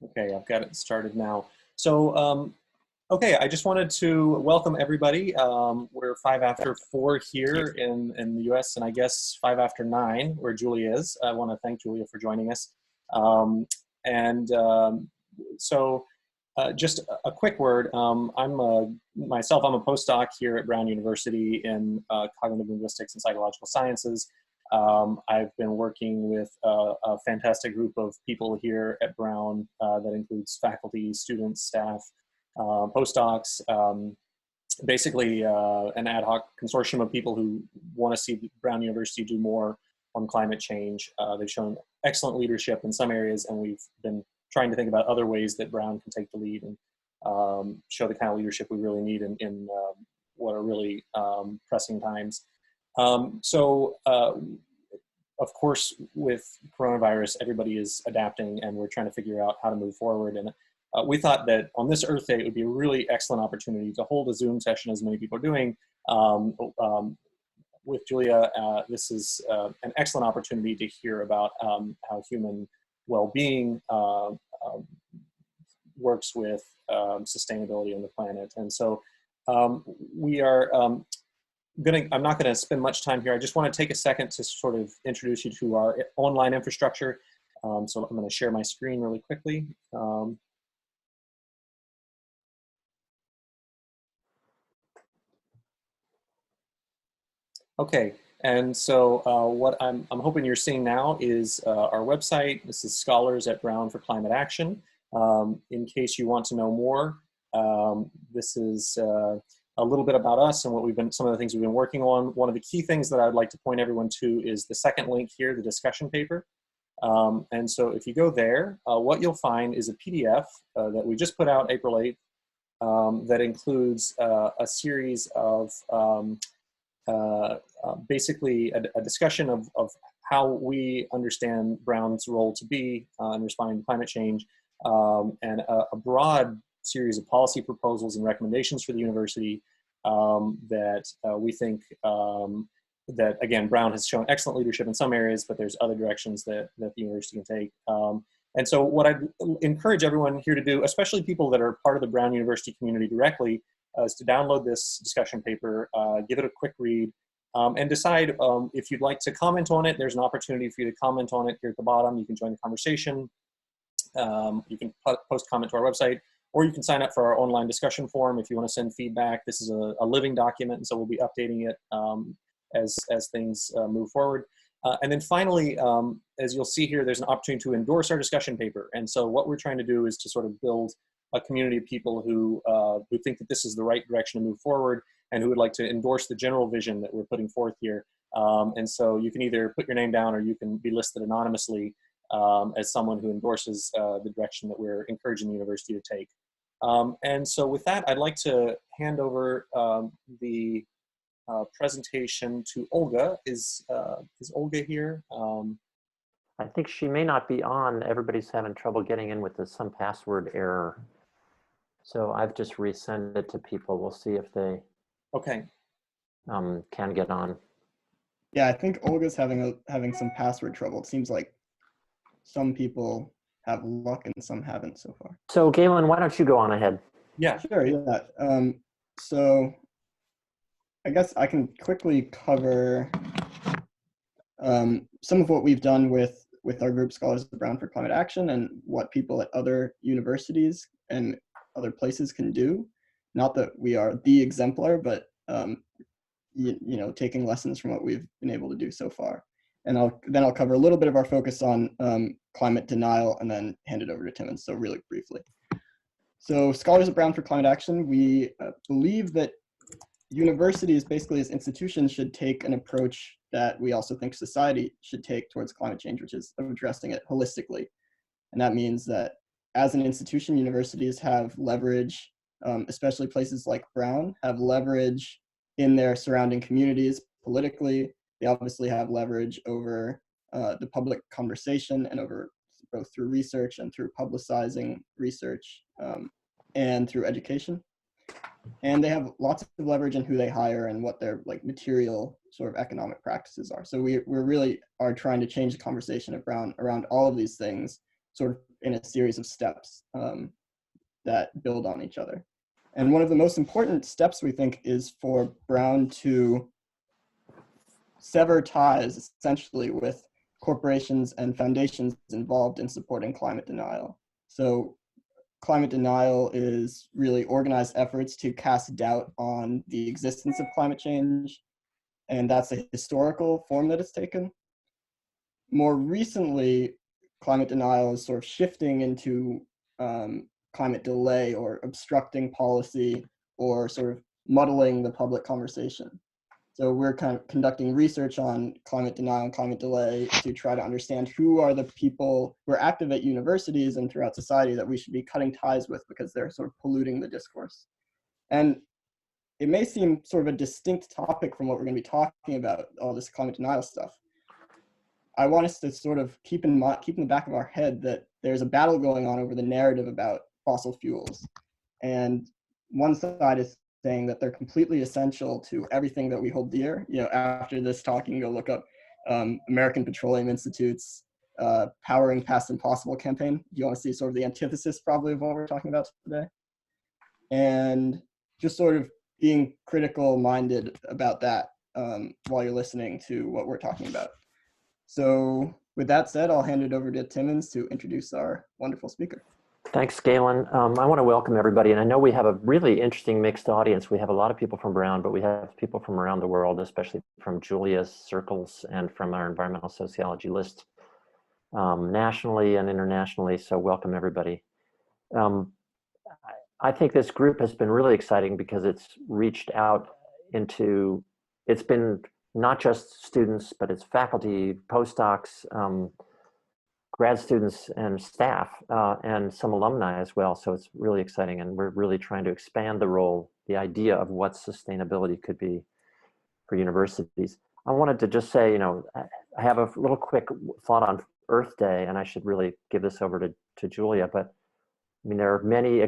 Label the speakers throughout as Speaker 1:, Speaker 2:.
Speaker 1: Okay, I've got it started now. So, okay, I just wanted to welcome everybody. We're 5 after 4 here in the US, and I guess 5 after 9 where Julia is. I want to thank Julia for joining us. Um, and so, just a quick word. I'm a postdoc here at Brown University in cognitive linguistics and psychological sciences. I've been working with a fantastic group of people here at Brown that includes faculty, students, staff, postdocs, basically an ad hoc consortium of people who want to see Brown University do more on climate change. They've shown excellent leadership in some areas, and we've been trying to think about other ways that Brown can take the lead and show the kind of leadership we really need in what are really pressing times. Of course, with coronavirus, everybody is adapting and we're trying to figure out how to move forward. And we thought that on this Earth Day, it would be a really excellent opportunity to hold a Zoom session, as many people are doing, with Julia. This is an excellent opportunity to hear about how human well-being works with sustainability on the planet. And so we are I'm not going to spend much time here. I just want to take a second to sort of introduce you to our online infrastructure. So I'm going to share my screen really quickly. Okay, and so what I'm hoping you're seeing now is our website. This is Scholars at Brown for Climate Action. In case you want to know more, this is a little bit about us and some of the things we've been working on. One of the key things that I'd like to point everyone to is the second link here, the discussion paper. And so if you go there, what you'll find is a PDF that we just put out April 8th that includes a series of basically a discussion of how we understand Brown's role to be in responding to climate change, and a broad series of policy proposals and recommendations for the university that we think that, again, Brown has shown excellent leadership in some areas, but there's other directions that the university can take. And so what I'd encourage everyone here to do, especially people that are part of the Brown University community directly, is to download this discussion paper, give it a quick read, and decide if you'd like to comment on it. There's an opportunity for you to comment on it here at the bottom. You can join the conversation. You can post comment to our website, or you can sign up for our online discussion forum if you want to send feedback. This is a living document, and so we'll be updating it as things move forward. And then finally, as you'll see here, there's an opportunity to endorse our discussion paper. And so what we're trying to do is to sort of build a community of people who think that this is the right direction to move forward and who would like to endorse the general vision that we're putting forth here. And so you can either put your name down or you can be listed anonymously as someone who endorses the direction that we're encouraging the university to take. And so with that, I'd like to hand over the presentation to Olga. Is Olga here?
Speaker 2: I think she may not be on. Everybody's having trouble getting in with some password error. So I've just resent it to people. We'll see if they can get on.
Speaker 3: Yeah, I think Olga's having some password trouble. It seems like some people have luck and some haven't so far.
Speaker 2: So Galen, why don't you go on ahead?
Speaker 3: Yeah, sure. Yeah. So I guess I can quickly cover some of what we've done with our group Scholars of Brown for Climate Action and what people at other universities and other places can do. Not that we are the exemplar, but you know, taking lessons from what we've been able to do so far. And I'll cover a little bit of our focus on climate denial and then hand it over to Tim. And so really briefly. So Scholars of Brown for Climate Action, we believe that universities, basically as institutions, should take an approach that we also think society should take towards climate change, which is addressing it holistically. And that means that as an institution, universities have leverage, especially places like Brown, have leverage in their surrounding communities politically. They obviously have leverage over the public conversation and over both through research and through publicizing research and through education. And they have lots of leverage in who they hire and what their like material sort of economic practices are. So we're really are trying to change the conversation at Brown around all of these things sort of in a series of steps that build on each other. And one of the most important steps, we think, is for Brown to sever ties essentially with corporations and foundations involved in supporting climate denial. So climate denial is really organized efforts to cast doubt on the existence of climate change, and that's a historical form that it's taken. More recently, climate denial is sort of shifting into climate delay or obstructing policy or sort of muddling the public conversation. So we're kind of conducting research on climate denial and climate delay to try to understand who are the people who are active at universities and throughout society that we should be cutting ties with because they're sort of polluting the discourse. And it may seem sort of a distinct topic from what we're going to be talking about, all this climate denial stuff. I want us to sort of keep in the back of our head that there's a battle going on over the narrative about fossil fuels. And one side is saying that they're completely essential to everything that we hold dear. You know, after this talk, you can go look up American Petroleum Institute's Powering Past Impossible campaign. You want to see sort of the antithesis probably of what we're talking about today. And just sort of being critical minded about that while you're listening to what we're talking about. So with that said, I'll hand it over to Timmons to introduce our wonderful speaker.
Speaker 2: Thanks, Galen. I want to welcome everybody. And I know we have a really interesting mixed audience. We have a lot of people from Brown, but we have people from around the world, especially from Julia's circles and from our environmental sociology list, nationally and internationally. So welcome, everybody. I think this group has been really exciting because it's reached out into, it's been not just students, but it's faculty, postdocs, grad students and staff, and some alumni as well. So it's really exciting. And we're really trying to expand the role, the idea of what sustainability could be for universities. I wanted to just say, you know, I have a little quick thought on Earth Day, and I should really give this over to Julia, but I mean, there are many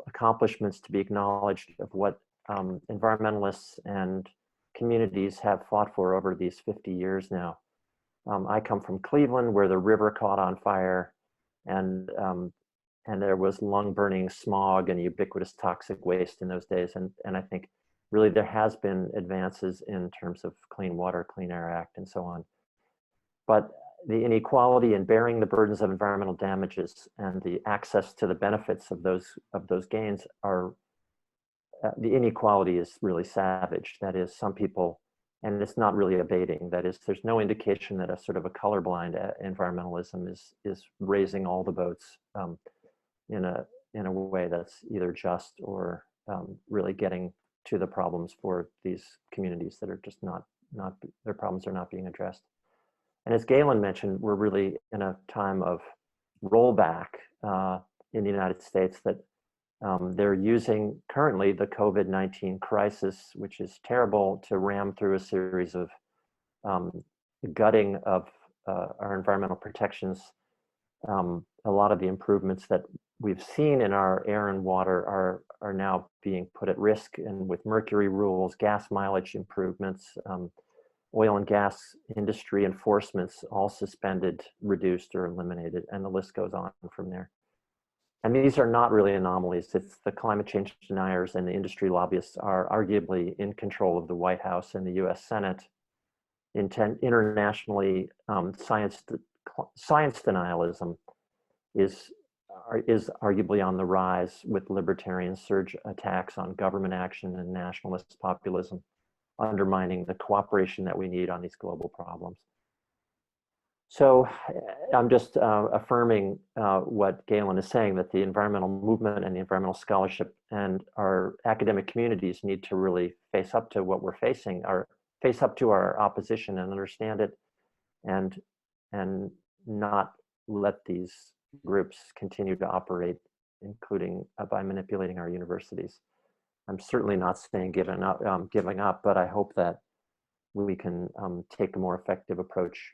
Speaker 2: accomplishments to be acknowledged of what environmentalists and communities have fought for over these 50 years now. I come from Cleveland, where the river caught on fire, and there was lung-burning smog and ubiquitous toxic waste in those days. And I think really there has been advances in terms of Clean Water, Clean Air Act, and so on. But the inequality in bearing the burdens of environmental damages and the access to the benefits of those gains are, the inequality is really savage. That is, some people, and it's not really abating. That is, there's no indication that a sort of a colorblind environmentalism is raising all the boats in a way that's either just or really getting to the problems for these communities that are just not their problems are not being addressed. And as Galen mentioned, we're really in a time of rollback in the United States that they're using currently the COVID-19 crisis, which is terrible, to ram through a series of gutting of our environmental protections. A lot of the improvements that we've seen in our air and water are now being put at risk, and with mercury rules, gas mileage improvements, oil and gas industry enforcements all suspended, reduced, or eliminated, and the list goes on from there. And these are not really anomalies. It's the climate change deniers and the industry lobbyists are arguably in control of the White House and the US Senate. Internationally, science denialism is arguably on the rise, with libertarian surge attacks on government action and nationalist populism, undermining the cooperation that we need on these global problems. So I'm just affirming what Galen is saying, that the environmental movement and the environmental scholarship and our academic communities need to really face up to what we're facing, or face up to our opposition and understand it, and not let these groups continue to operate, including by manipulating our universities. I'm certainly not saying giving up, but I hope that we can take a more effective approach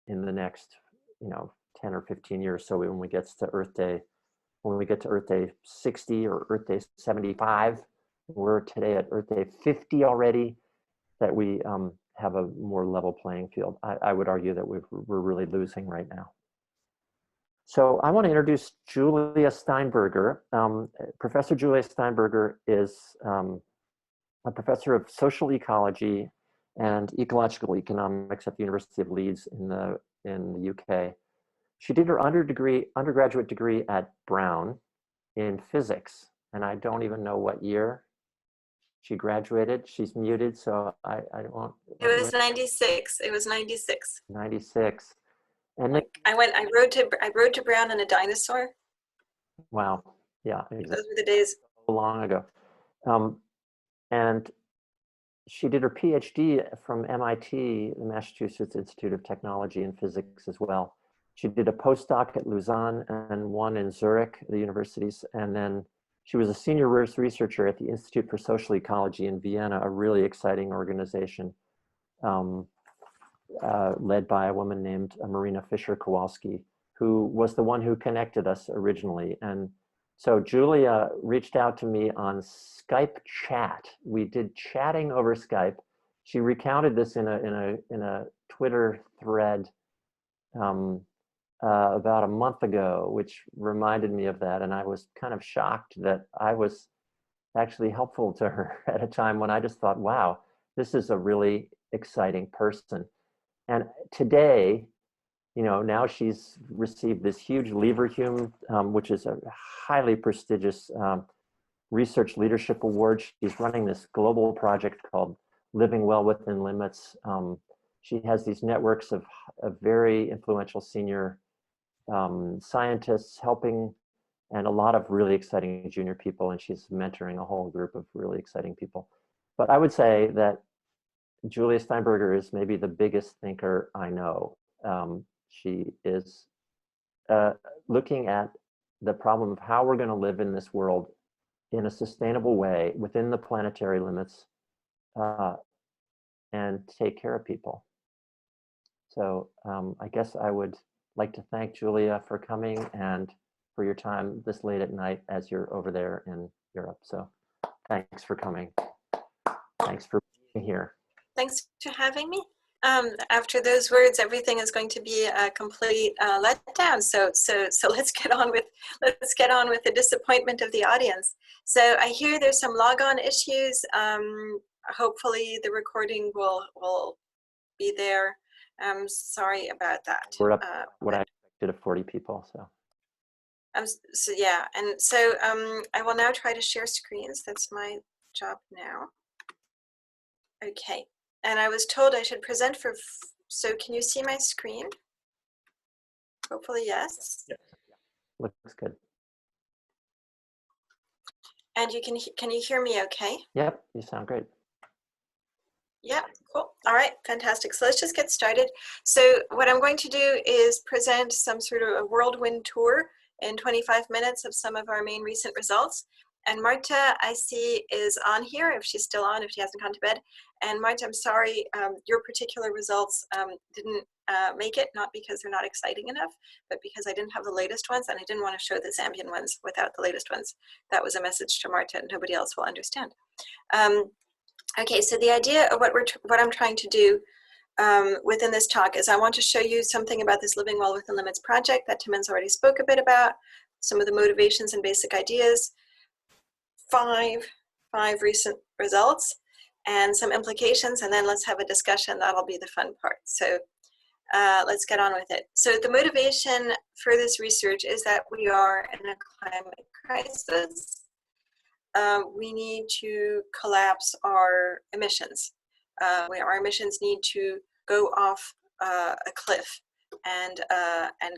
Speaker 2: in the next, 10 or 15 years. So when we get to Earth Day, 60 or Earth Day 75, we're today at Earth Day 50 already, that we have a more level playing field. I would argue that we're really losing right now. So I want to introduce Julia Steinberger. Professor Julia Steinberger is a professor of social ecology and ecological economics at the University of Leeds in the UK. She did her undergraduate degree at Brown in physics, and I don't even know what year she graduated. She's muted, so I won't.
Speaker 4: It was 96. It was 96.
Speaker 2: 96. And then,
Speaker 4: I rode to Brown in a dinosaur.
Speaker 2: wow, yeah,
Speaker 4: Those
Speaker 2: exactly.
Speaker 4: were the days.
Speaker 2: So long ago. And she did her PhD from MIT, the Massachusetts Institute of Technology and Physics as well. She did a postdoc at Lausanne and one in Zurich, the universities. And then she was a senior researcher at the Institute for Social Ecology in Vienna, a really exciting organization led by a woman named Marina Fischer-Kowalski, who was the one who connected us originally. And so Julia reached out to me on Skype chat. We did chatting over Skype. She recounted this in a Twitter thread about a month ago, which reminded me of that. And I was kind of shocked that I was actually helpful to her at a time when I just thought, wow, this is a really exciting person. And today, you know, now she's received this huge Leverhulme, which is a highly prestigious research leadership award. She's running this global project called Living Well Within Limits. She has these networks of very influential senior scientists helping, and a lot of really exciting junior people, and she's mentoring a whole group of really exciting people. But I would say that Julia Steinberger is maybe the biggest thinker I know. She is looking at the problem of how we're going to live in this world in a sustainable way within the planetary limits and take care of people. So I guess I would like to thank Julia for coming and for your time this late at night as you're over there in Europe. So thanks for coming. Thanks for being here.
Speaker 4: Thanks for having me. After those words, everything is going to be a complete letdown. So let's get on with the disappointment of the audience. So I hear there's some logon issues. Hopefully the recording will be there. I'm sorry about that.
Speaker 2: We're up what I expected of 40 people. So.
Speaker 4: So yeah, and so I will now try to share screens. That's my job now. Okay. And I was told I should present for, so can you see my screen? Hopefully, yes.
Speaker 2: Yeah. Looks good.
Speaker 4: And can you hear me okay?
Speaker 2: Yep, you sound great.
Speaker 4: Yeah, cool. All right, fantastic. So let's just get started. So what I'm going to do is present some sort of a whirlwind tour in 25 minutes of some of our main recent results. And Marta, I see, is on here, if she's still on, if she hasn't gone to bed. And Marta, I'm sorry, your particular results didn't make it, not because they're not exciting enough, but because I didn't have the latest ones, and I didn't want to show the Zambian ones without the latest ones. That was a message to Marta, and nobody else will understand. Okay, so the idea of what I'm trying to do within this talk is I want to show you something about this Living Well Within Limits project that Timon's already spoke a bit about, some of the motivations and basic ideas, five recent results, and some implications, and then let's have a discussion. That'll be the fun part. So let's get on with it. So the motivation for this research is that we are in a climate crisis. We need to collapse our emissions. Our emissions need to go off a cliff and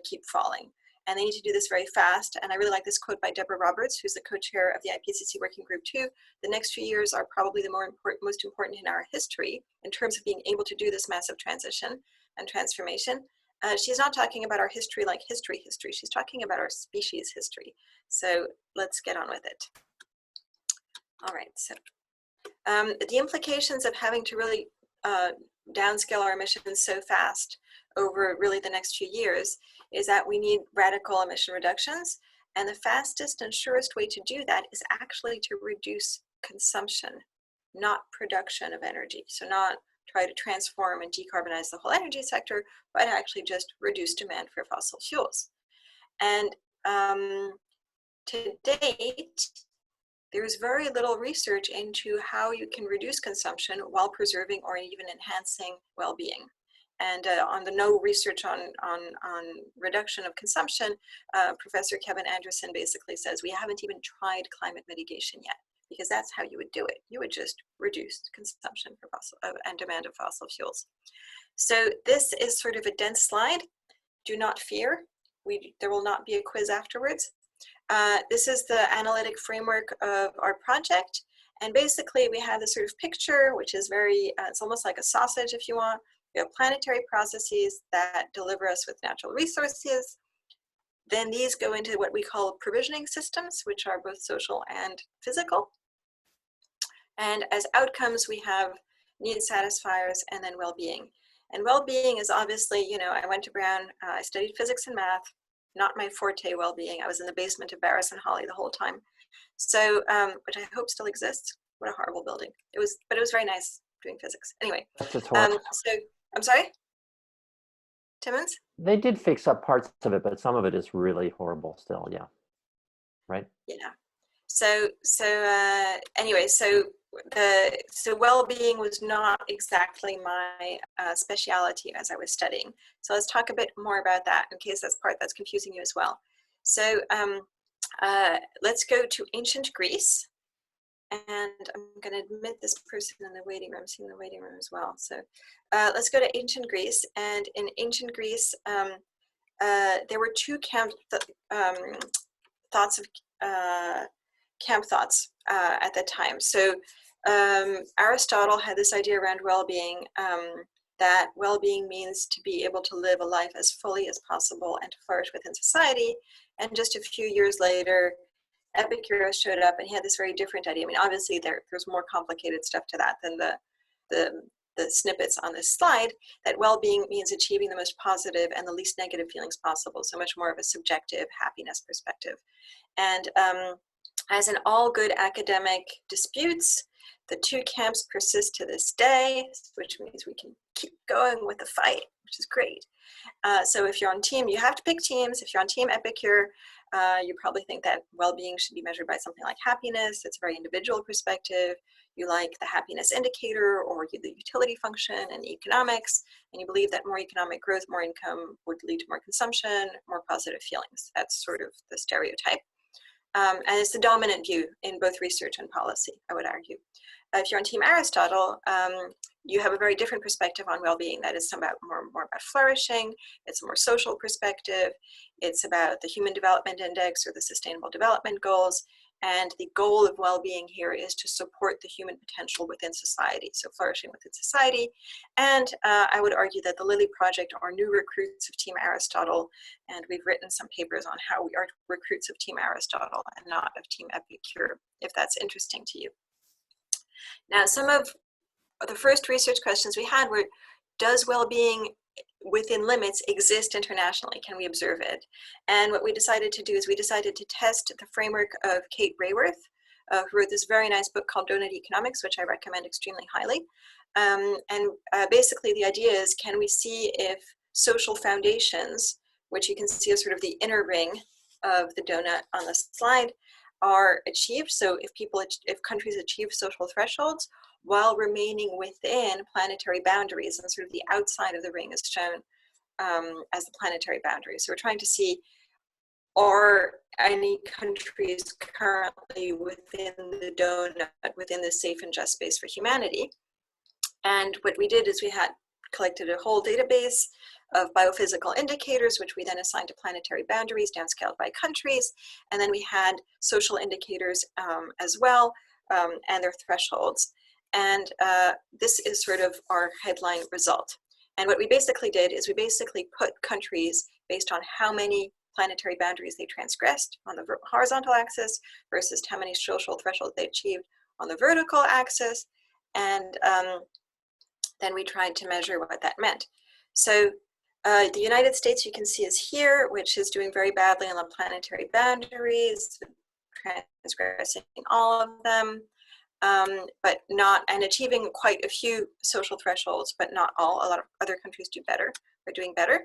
Speaker 4: keep falling. And they need to do this very fast. And I really like this quote by Deborah Roberts, who's the co-chair of the IPCC Working Group 2. The next few years are probably the most important in our history in terms of being able to do this massive transition and transformation. She's not talking about our history like history. She's talking about our species history. So let's get on with it. All right, so the implications of having to really downscale our emissions so fast over really the next few years is that we need radical emission reductions. And the fastest and surest way to do that is actually to reduce consumption, not production of energy. So not try to transform and decarbonize the whole energy sector, but actually just reduce demand for fossil fuels. And to date, there's very little research into how you can reduce consumption while preserving or even enhancing well-being. And on the no research on reduction of consumption, Professor Kevin Anderson basically says we haven't even tried climate mitigation yet, because that's how you would do it. You would just reduce consumption for fossil and demand of fossil fuels. So this is sort of a dense slide. Do not fear. There will not be a quiz afterwards. This is the analytic framework of our project. And basically we have this sort of picture, which is very, it's almost like a sausage if you want. We have planetary processes that deliver us with natural resources. Then these go into what we call provisioning systems, which are both social and physical. And as outcomes, we have need satisfiers and then well-being. And well-being is obviously, you know, I went to Brown, I studied physics and math, not my forte well-being. I was in the basement of Barris and Holly the whole time. So, which I hope still exists. What a horrible building. But it was very nice doing physics. Anyway,
Speaker 2: That's
Speaker 4: so, I'm sorry? Timmons?
Speaker 2: They did fix up parts of it, but some of it is really horrible still, yeah. Right?
Speaker 4: Yeah. So anyway, so well-being was not exactly my speciality as I was studying. So let's talk a bit more about that in case that's part that's confusing you as well. So let's go to ancient Greece. And I'm going to admit this person in the waiting room, seeing the waiting room as well. So let's go to ancient Greece. And in ancient Greece, there were two camp thoughts at the time. So Aristotle had this idea around well-being, that well-being means to be able to live a life as fully as possible and to flourish within society. And just a few years later, Epicurus showed up and he had this very different idea. I mean, obviously there's more complicated stuff to that than the snippets on this slide, that well-being means achieving the most positive and the least negative feelings possible. So much more of a subjective happiness perspective. And as in all good academic disputes, the two camps persist to this day, which means we can keep going with the fight, which is great. So if you're on team, you have to pick teams. If you're on team Epicure, you probably think that well-being should be measured by something like happiness. It's a very individual perspective. You like the happiness indicator or the utility function in economics, and you believe that more economic growth, more income would lead to more consumption, more positive feelings. That's sort of the stereotype. And it's the dominant view in both research and policy, I would argue. If you're on team Aristotle, you have a very different perspective on well-being. That is more about flourishing. It's a more social perspective. It's about the Human Development Index or the Sustainable Development Goals. And the goal of well-being here is to support the human potential within society, so flourishing within society. And I would argue that the Lily Project are new recruits of Team Aristotle, and we've written some papers on how we are recruits of Team Aristotle and not of Team Epicure, if that's interesting to you. Now, some of the first research questions we had were, does well-being within limits exist internationally? Can we observe it? And what we decided to do is we decided to test the framework of Kate Rayworth, who wrote this very nice book called Donut Economics, which I recommend extremely highly. Basically the idea is, can we see if social foundations, which you can see as sort of the inner ring of the donut on the slide, are achieved. So if countries achieve social thresholds while remaining within planetary boundaries, and sort of the outside of the ring is shown as the planetary boundary. So we're trying to see, are any countries currently within the donut, within the safe and just space for humanity? And what we did is we had collected a whole database of biophysical indicators, which we then assigned to planetary boundaries, downscaled by countries. And then we had social indicators as well, and their thresholds. And this is sort of our headline result. And what we basically did is we basically put countries based on how many planetary boundaries they transgressed on the horizontal axis versus how many social thresholds they achieved on the vertical axis. And then we tried to measure what that meant. So the United States, you can see, is here, which is doing very badly on the planetary boundaries, transgressing all of them, but not, and achieving quite a few social thresholds, but not all. A lot of other countries do better, are doing better.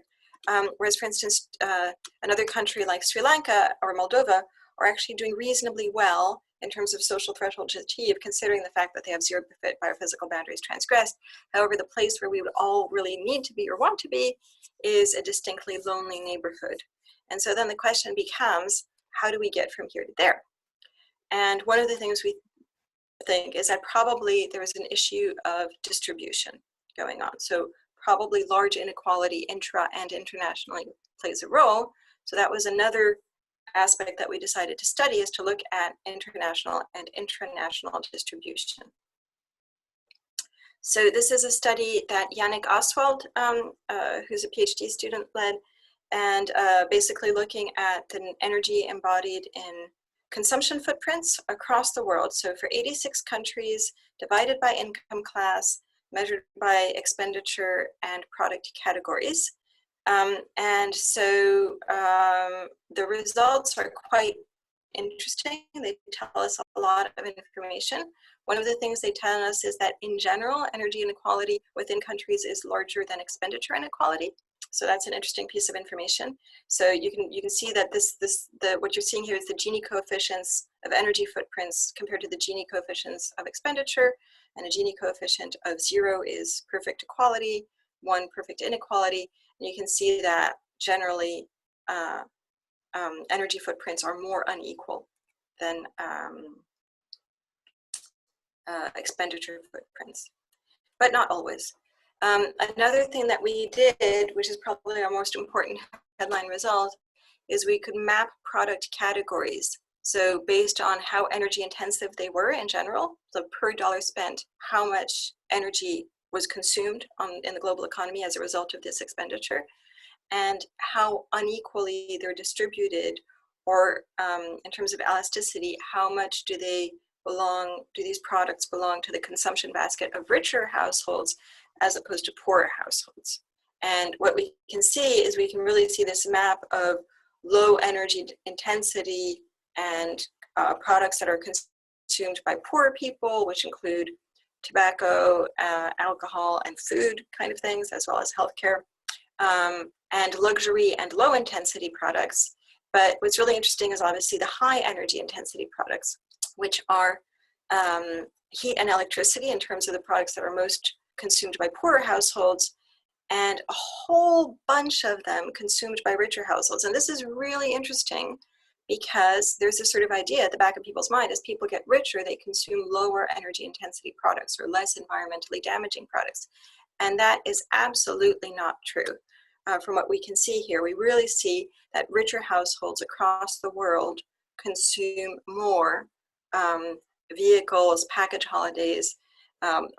Speaker 4: Whereas, for instance, another country like Sri Lanka or Moldova are actually doing reasonably well in terms of social thresholds achieved, considering the fact that they have 0 biophysical boundaries transgressed. However, the place where we would all really need to be or want to be is a distinctly lonely neighborhood. And so then the question becomes, how do we get from here to there? And one of the things we think is that probably there is an issue of distribution going on. So probably large inequality intra and internationally plays a role. So that was another aspect that we decided to study, is to look at international and intranational distribution. So this is a study that Yannick Oswald, who's a PhD student, led, and basically looking at the energy embodied in consumption footprints across the world. So for 86 countries, divided by income class, measured by expenditure and product categories. And so the results are quite interesting. They tell us a lot of information. One of the things they tell us is that in general, energy inequality within countries is larger than expenditure inequality. So that's an interesting piece of information. So you can see that what you're seeing here is the Gini coefficients of energy footprints compared to the Gini coefficients of expenditure. And a Gini coefficient of 0 is perfect equality, 1 perfect inequality. And you can see that generally energy footprints are more unequal than expenditure footprints, but not always. Another thing that we did, which is probably our most important headline result, is we could map product categories. So based on how energy intensive they were in general, so per dollar spent, how much energy was consumed in the global economy as a result of this expenditure, and how unequally they're distributed, or in terms of elasticity, how much do these products belong to the consumption basket of richer households as opposed to poorer households. And what we can see is we can really see this map of low energy intensity and products that are consumed by poorer people, which include tobacco, alcohol, and food kind of things, as well as healthcare, and luxury and low intensity products. But what's really interesting is obviously the high energy intensity products, which are heat and electricity in terms of the products that are most consumed by poorer households, and a whole bunch of them consumed by richer households. And this is really interesting because there's this sort of idea at the back of people's mind, as people get richer, they consume lower energy intensity products or less environmentally damaging products. And that is absolutely not true. From what we can see here, we really see that richer households across the world consume more vehicles, package holidays,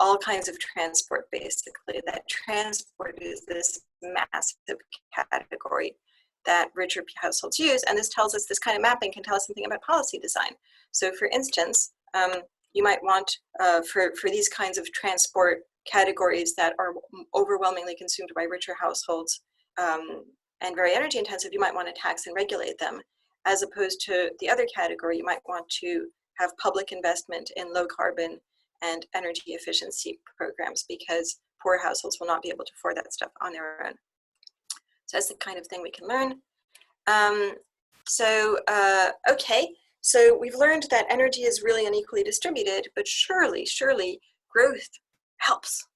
Speaker 4: all kinds of transport, basically. That transport is this massive category that richer households use. And this tells us, this kind of mapping can tell us something about policy design. So for instance, you might want, for these kinds of transport categories that are overwhelmingly consumed by richer households and very energy intensive, you might want to tax and regulate them. As opposed to the other category, you might want to have public investment in low carbon and energy efficiency programs, because poor households will not be able to afford that stuff on their own. So that's the kind of thing we can learn. Okay, so we've learned that energy is really unequally distributed, but surely growth helps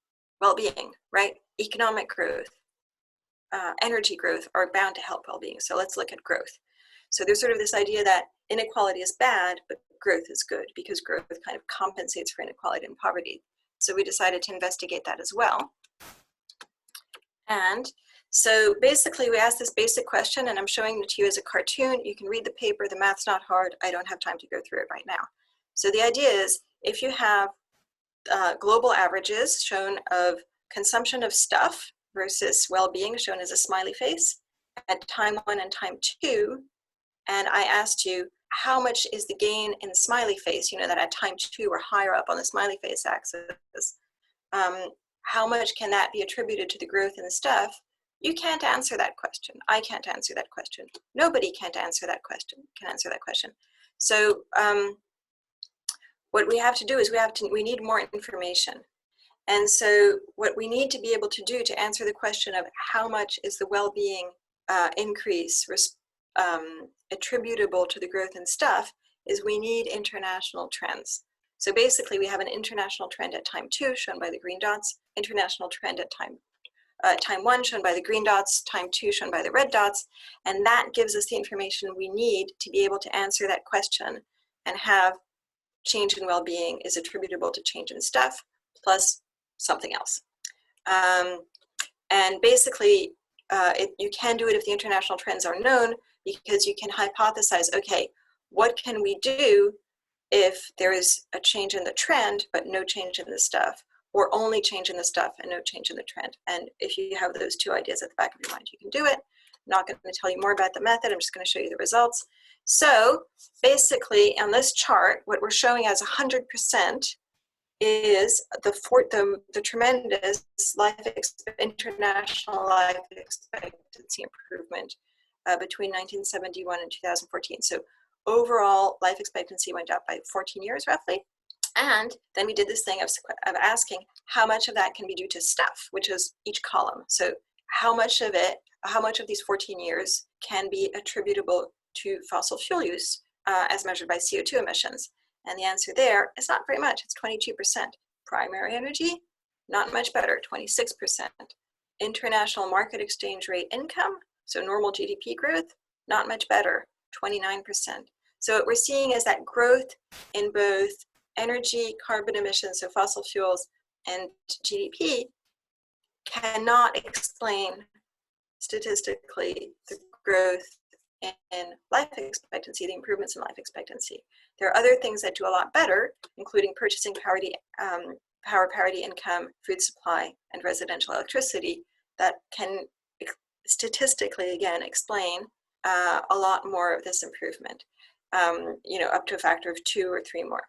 Speaker 4: well-being, right? Economic growth, energy growth are bound to help well-being. So let's look at growth. So there's sort of this idea that inequality is bad, but growth is good, because growth kind of compensates for inequality and poverty. So we decided to investigate that as well. And so basically we asked this basic question, and I'm showing it to you as a cartoon. You can read the paper, the math's not hard. I don't have time to go through it right now. So the idea is, if you have global averages shown of consumption of stuff versus well-being shown as a smiley face at time 1 and time 2, and I asked you, how much is the gain in the smiley face? You know that at time 2 we're higher up on the smiley face axis. How much can that be attributed to the growth in the stuff? You can't answer that question. I can't answer that question. Nobody can answer that question. So what we have to do is we need more information. And so what we need to be able to do to answer the question of how much is the well-being increase attributable to the growth in stuff is we need international trends. So basically we have an international trend at time 2 shown by the green dots, international trend at time 1 shown by the green dots, time 2 shown by the red dots, and that gives us the information we need to be able to answer that question and have change in well-being is attributable to change in stuff plus something else. And basically, you can do it if the international trends are known, because you can hypothesize, okay, what can we do if there is a change in the trend, but no change in the stuff, or only change in the stuff and no change in the trend? And if you have those two ideas at the back of your mind, you can do it. I'm not going to tell you more about the method. I'm just going to show you the results. So basically, on this chart, what we're showing as 100% is the tremendous international life expectancy improvement between 1971 and 2014. So overall life expectancy went up by 14 years roughly. And then we did this thing of asking how much of that can be due to stuff, which is each column. So how much of these 14 years can be attributable to fossil fuel use as measured by CO2 emissions? And the answer there is not very much. It's 22%. Primary energy, not much better, 26%. International market exchange rate income, so normal GDP growth, not much better, 29%. So what we're seeing is that growth in both energy, carbon emissions, so fossil fuels, and GDP cannot explain statistically the growth in life expectancy, the improvements in life expectancy. There are other things that do a lot better, including purchasing parity, power parity income, food supply, and residential electricity that can statistically, again, explain a lot more of this improvement, up to a factor of 2 or 3 more.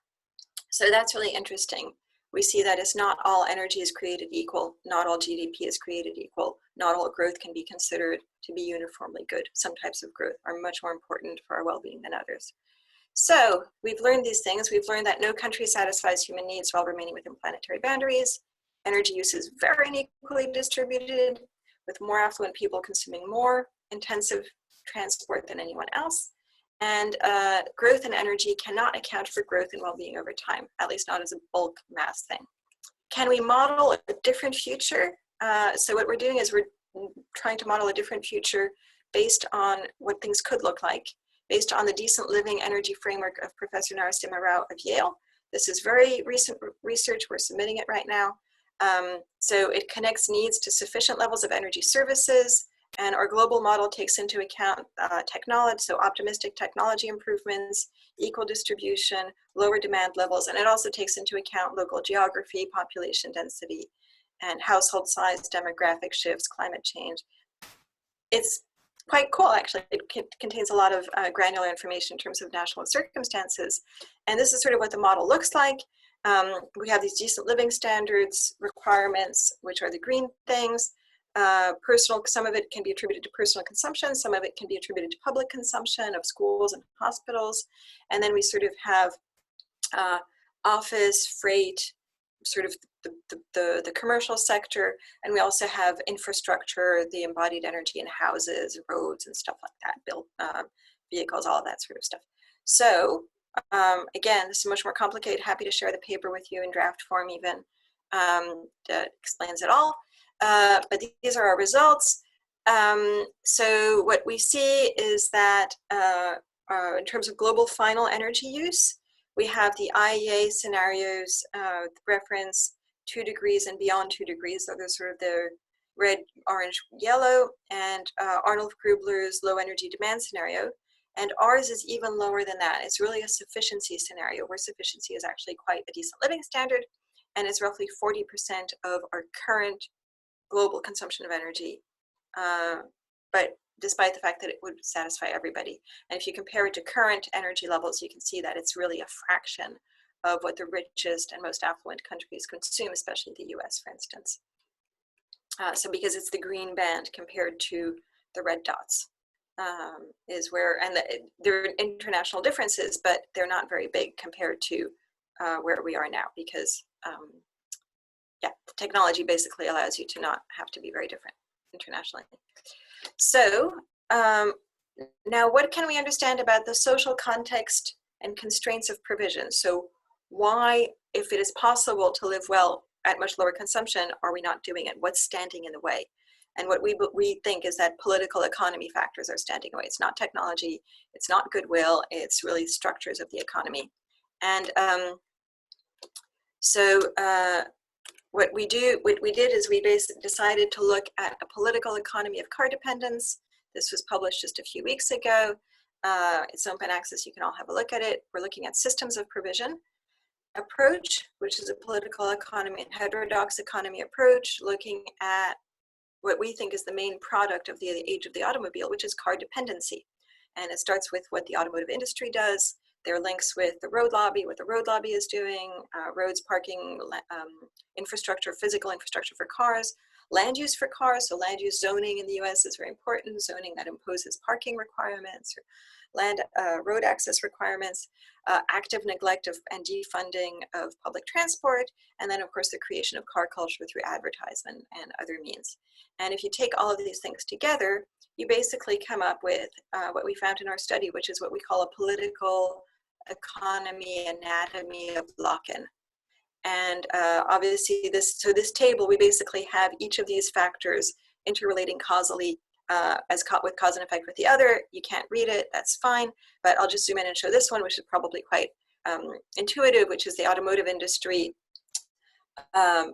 Speaker 4: So that's really interesting. We see that it's not all energy is created equal, not all GDP is created equal, not all growth can be considered to be uniformly good. Some types of growth are much more important for our well-being than others. So we've learned these things. We've learned that no country satisfies human needs while remaining within planetary boundaries. Energy use is very unequally distributed, with more affluent people consuming more intensive transport than anyone else. And growth in energy cannot account for growth in well-being over time, at least not as a bulk mass thing. Can we model a different future? So what we're doing is we're trying to model a different future based on what things could look like, based on the decent living energy framework of Professor Narasimha Rao of Yale. This is very recent research. We're submitting it right now. So it connects needs to sufficient levels of energy services, and our global model takes into account technology, so optimistic technology improvements, equal distribution, lower demand levels, and it also takes into account local geography, population density, and household size, demographic shifts, climate change. It's quite cool, actually. It contains a lot of granular information in terms of national circumstances. And this is sort of what the model looks like. We have these decent living standards, requirements, which are the green things. Some of it can be attributed to personal consumption, some of it can be attributed to public consumption of schools and hospitals. And then we sort of have office, freight, sort of the commercial sector, and we also have infrastructure, the embodied energy in houses, roads, and stuff like that, built vehicles, all of that sort of stuff. So again, this is much more complicated. Happy to share the paper with you in draft form even that explains it all. But these are our results. So what we see is that in terms of global final energy use, we have the IEA scenarios, reference 2 degrees and beyond 2 degrees. So those sort of the red, orange, yellow, and Arnold Grubler's low energy demand scenario. And ours is even lower than that. It's really a sufficiency scenario where sufficiency is actually quite a decent living standard. And it's roughly 40% of our current global consumption of energy. But despite the fact that it would satisfy everybody. And if you compare it to current energy levels, you can see that it's really a fraction of what the richest and most affluent countries consume, especially the US, for instance. So because it's the green band compared to the red dots is where, and there are international differences, but they're not very big compared to where we are now, because yeah, the technology basically allows you to not have to be very different internationally. So now what can we understand about the social context and constraints of provision? So why, if it is possible to live well at much lower consumption, are we not doing it? What's standing in the way? And what we think is that political economy factors are standing away. It's not technology, it's not goodwill, it's really structures of the economy. And what we did is we decided to look at a political economy of car dependence. This was published just a few weeks ago. It's open access, you can all have a look at it. We're looking at systems of provision approach, which is a political economy and heterodox economy approach, looking at what we think is the main product of the age of the automobile, which is car dependency. And it starts with what the automotive industry does. There are links with the road lobby, what the road lobby is doing, roads, parking, infrastructure, physical infrastructure for cars, land use for cars. So land use zoning in the US is very important, zoning that imposes parking requirements, or land road access requirements, active neglect of and defunding of public transport, and then of course the creation of car culture through advertisement and other means. And if you take all of these things together, you basically come up with what we found in our study, which is what we call a political economy anatomy of lock-in. And obviously this table, we basically have each of these factors interrelating causally with cause and effect with the other. You can't read it, that's fine, but I'll just zoom in and show this one, which is probably quite intuitive, which is the automotive industry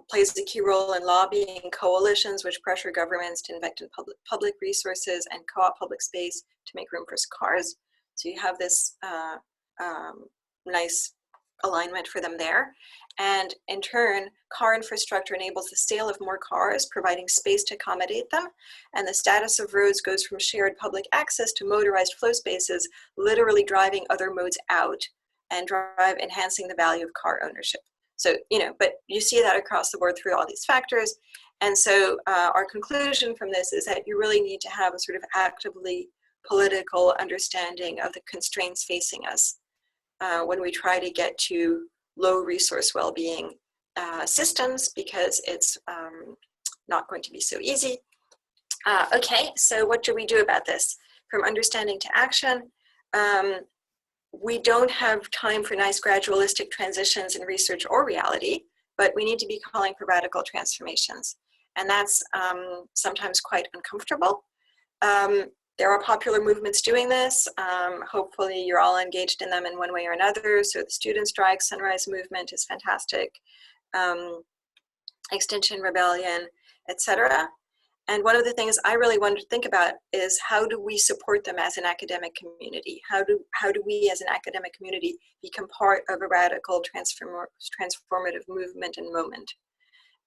Speaker 4: plays a key role in lobbying coalitions which pressure governments to invest in public resources and co-op public space to make room for cars. So you have this nice alignment for them there. And in turn, car infrastructure enables the sale of more cars, providing space to accommodate them. And the status of roads goes from shared public access to motorized flow spaces, literally driving other modes out and enhancing the value of car ownership. So, but you see that across the board through all these factors. And so our conclusion from this is that you really need to have a sort of actively political understanding of the constraints facing us when we try to get to low resource well-being systems, because it's not going to be so easy. Okay, so what do we do about this? From understanding to action, we don't have time for nice gradualistic transitions in research or reality, but we need to be calling for radical transformations. And that's sometimes quite uncomfortable. There are popular movements doing this. Hopefully you're all engaged in them in one way or another. So the student strike, Sunrise Movement is fantastic. Extinction Rebellion, etc. And one of the things I really wanted to think about is how do we support them as an academic community? How do we as an academic community become part of a radical transformative movement and moment?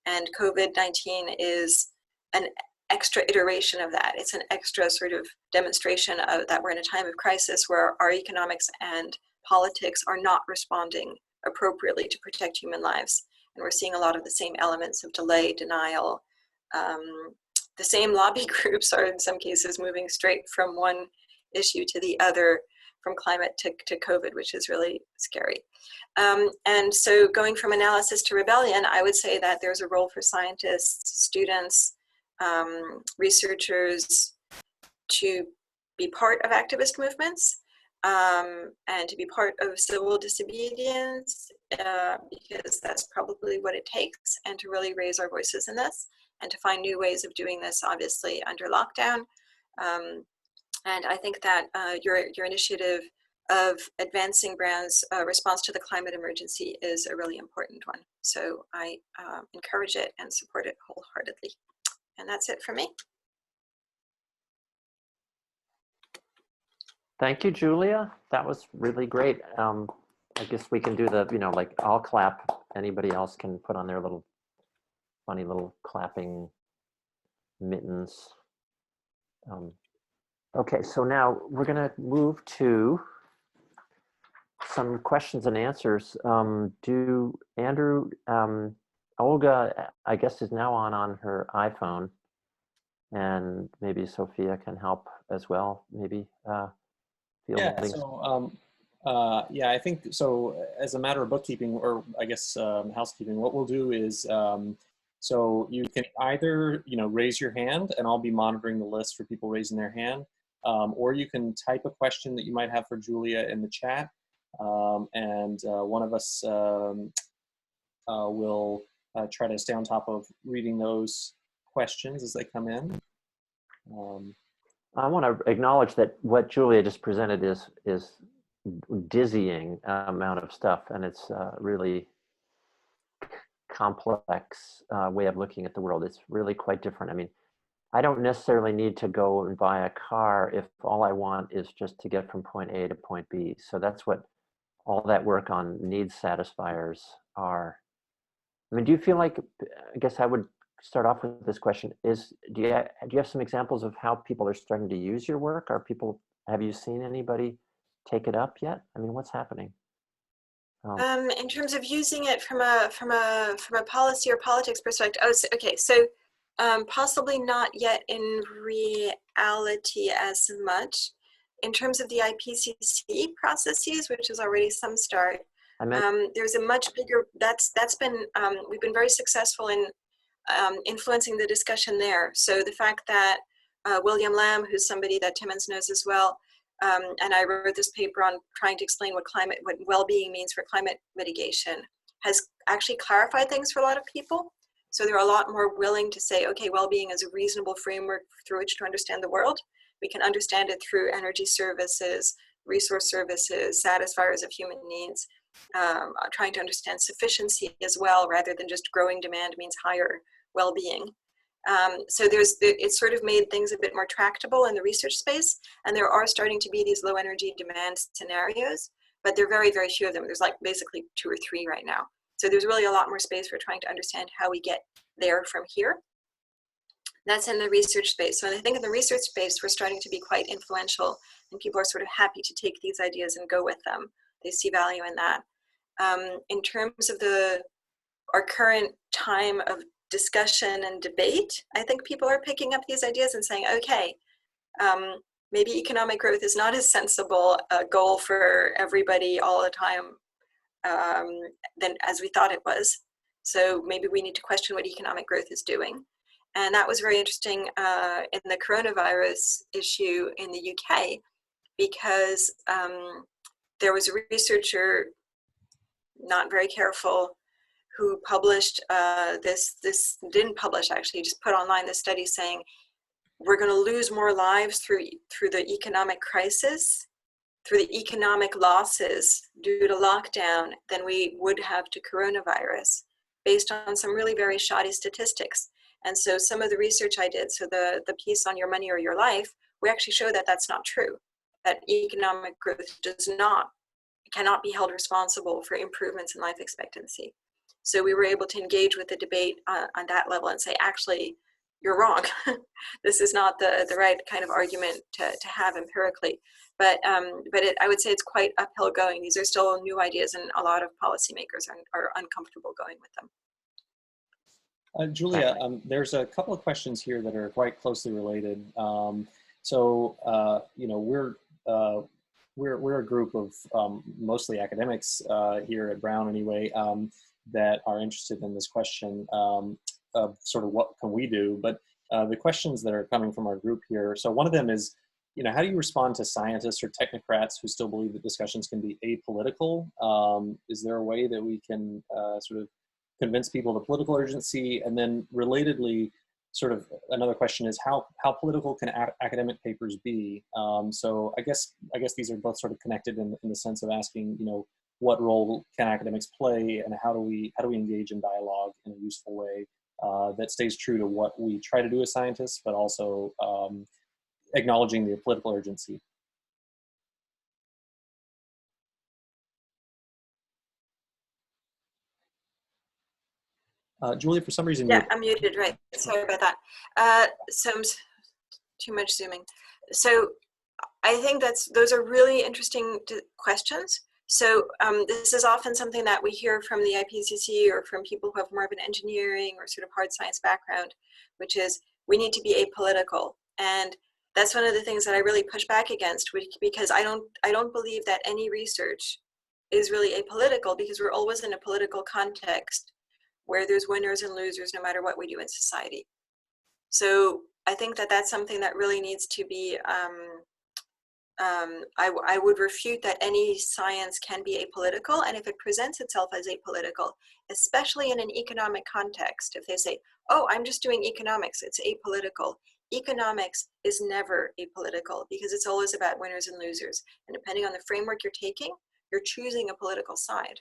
Speaker 4: And COVID-19 is an extra iteration of that. It's an extra sort of demonstration of that we're in a time of crisis where our economics and politics are not responding appropriately to protect human lives. And we're seeing a lot of the same elements of delay, denial. The same lobby groups are in some cases moving straight from one issue to the other, from climate to COVID, which is really scary. And so going from analysis to rebellion, I would say that there's a role for scientists, students, researchers to be part of activist movements and to be part of civil disobedience, because that's probably what it takes, and to really raise our voices in this and to find new ways of doing this, obviously under lockdown. And I think that your initiative of advancing Brown's response to the climate emergency is a really important one. So I encourage it and support it wholeheartedly. And that's it for me.
Speaker 2: Thank you, Julia. That was really great. I guess we can do the, like I'll clap. Anybody else can put on their little funny little clapping mittens. Okay, so now we're gonna move to some questions and answers. Do Andrew, Olga, I guess, is now on her iPhone, and maybe Sophia can help as well, maybe.
Speaker 1: Yeah, so Yeah, I think so. As a matter of bookkeeping, or I guess housekeeping, what we'll do is, so you can either raise your hand, and I'll be monitoring the list for people raising their hand, or you can type a question that you might have for Julia in the chat, and one of us will try to stay on top of reading those questions as they come in.
Speaker 2: I want to acknowledge that what Julia just presented is dizzying amount of stuff, and it's really complex way of looking at the world. It's really quite different. I mean, I don't necessarily need to go and buy a car if all I want is just to get from point A to point B. So that's what all that work on needs satisfiers are. I mean, do you feel like, I guess I would start off with this question, do you have some examples of how people are starting to use your work? Have you seen anybody take it up yet? I mean, what's happening?
Speaker 4: In terms of using it from a policy or politics perspective, okay, so possibly not yet in reality as much. In terms of the IPCC processes, which is already some start, there's a much bigger, we've been very successful in influencing the discussion there. So the fact that William Lamb, who's somebody that Timmons knows as well, and I wrote this paper on trying to explain what well-being means for climate mitigation, has actually clarified things for a lot of people. So they're a lot more willing to say, okay, well-being is a reasonable framework through which to understand the world. We can understand it through energy services, resource services, satisfiers of human needs, trying to understand sufficiency as well, rather than just growing demand means higher well-being. So it's sort of made things a bit more tractable in the research space, and there are starting to be these low energy demand scenarios, but there are very, very few of them. There's like basically 2 or 3 right now. So there's really a lot more space for trying to understand how we get there from here. That's in the research space. So I think in the research space, we're starting to be quite influential, and people are sort of happy to take these ideas and go with them. They see value in that. In terms of our current time of discussion and debate, I think people are picking up these ideas and saying, okay, maybe economic growth is not as sensible a goal for everybody all the time as we thought it was. So maybe we need to question what economic growth is doing. And that was very interesting in the coronavirus issue in the UK, because there was a researcher, not very careful, who published didn't publish actually, just put online this study saying, we're going to lose more lives through the economic crisis, through the economic losses due to lockdown than we would have to coronavirus, based on some really very shoddy statistics. And so some of the research I did, so the piece on Your Money or Your Life, we actually show that that's not true, that economic growth cannot be held responsible for improvements in life expectancy. So we were able to engage with the debate on that level and say, actually, you're wrong. This is not the right kind of argument to have empirically. But I would say it's quite uphill going. These are still new ideas, and a lot of policymakers are uncomfortable going with them.
Speaker 1: Julia, there's a couple of questions here that are quite closely related. We're a group of mostly academics here at Brown anyway, that are interested in this question of sort of what can we do. But the questions that are coming from our group here, so one of them is, how do you respond to scientists or technocrats who still believe that discussions can be apolitical? Is there a way that we can sort of convince people of the political urgency? And then relatedly, sort of another question is how political can academic papers be? So I guess these are both sort of connected in the sense of asking, what role can academics play, and how do we engage in dialogue in a useful way that stays true to what we try to do as scientists, but also acknowledging the political urgency. Julia, for some reason,
Speaker 4: I'm muted, right? Sorry about that. Too much zooming. So I think those are really interesting questions. So this is often something that we hear from the IPCC or from people who have more of an engineering or sort of hard science background, which is we need to be apolitical. And that's one of the things that I really push back against, because I don't believe that any research is really apolitical, because we're always in a political context where there's winners and losers no matter what we do in society. So I think that that's something that really needs to be, I would refute that any science can be apolitical, and if it presents itself as apolitical, especially in an economic context, if they say, oh, I'm just doing economics, it's apolitical. Economics is never apolitical, because it's always about winners and losers. And depending on the framework you're taking, you're choosing a political side.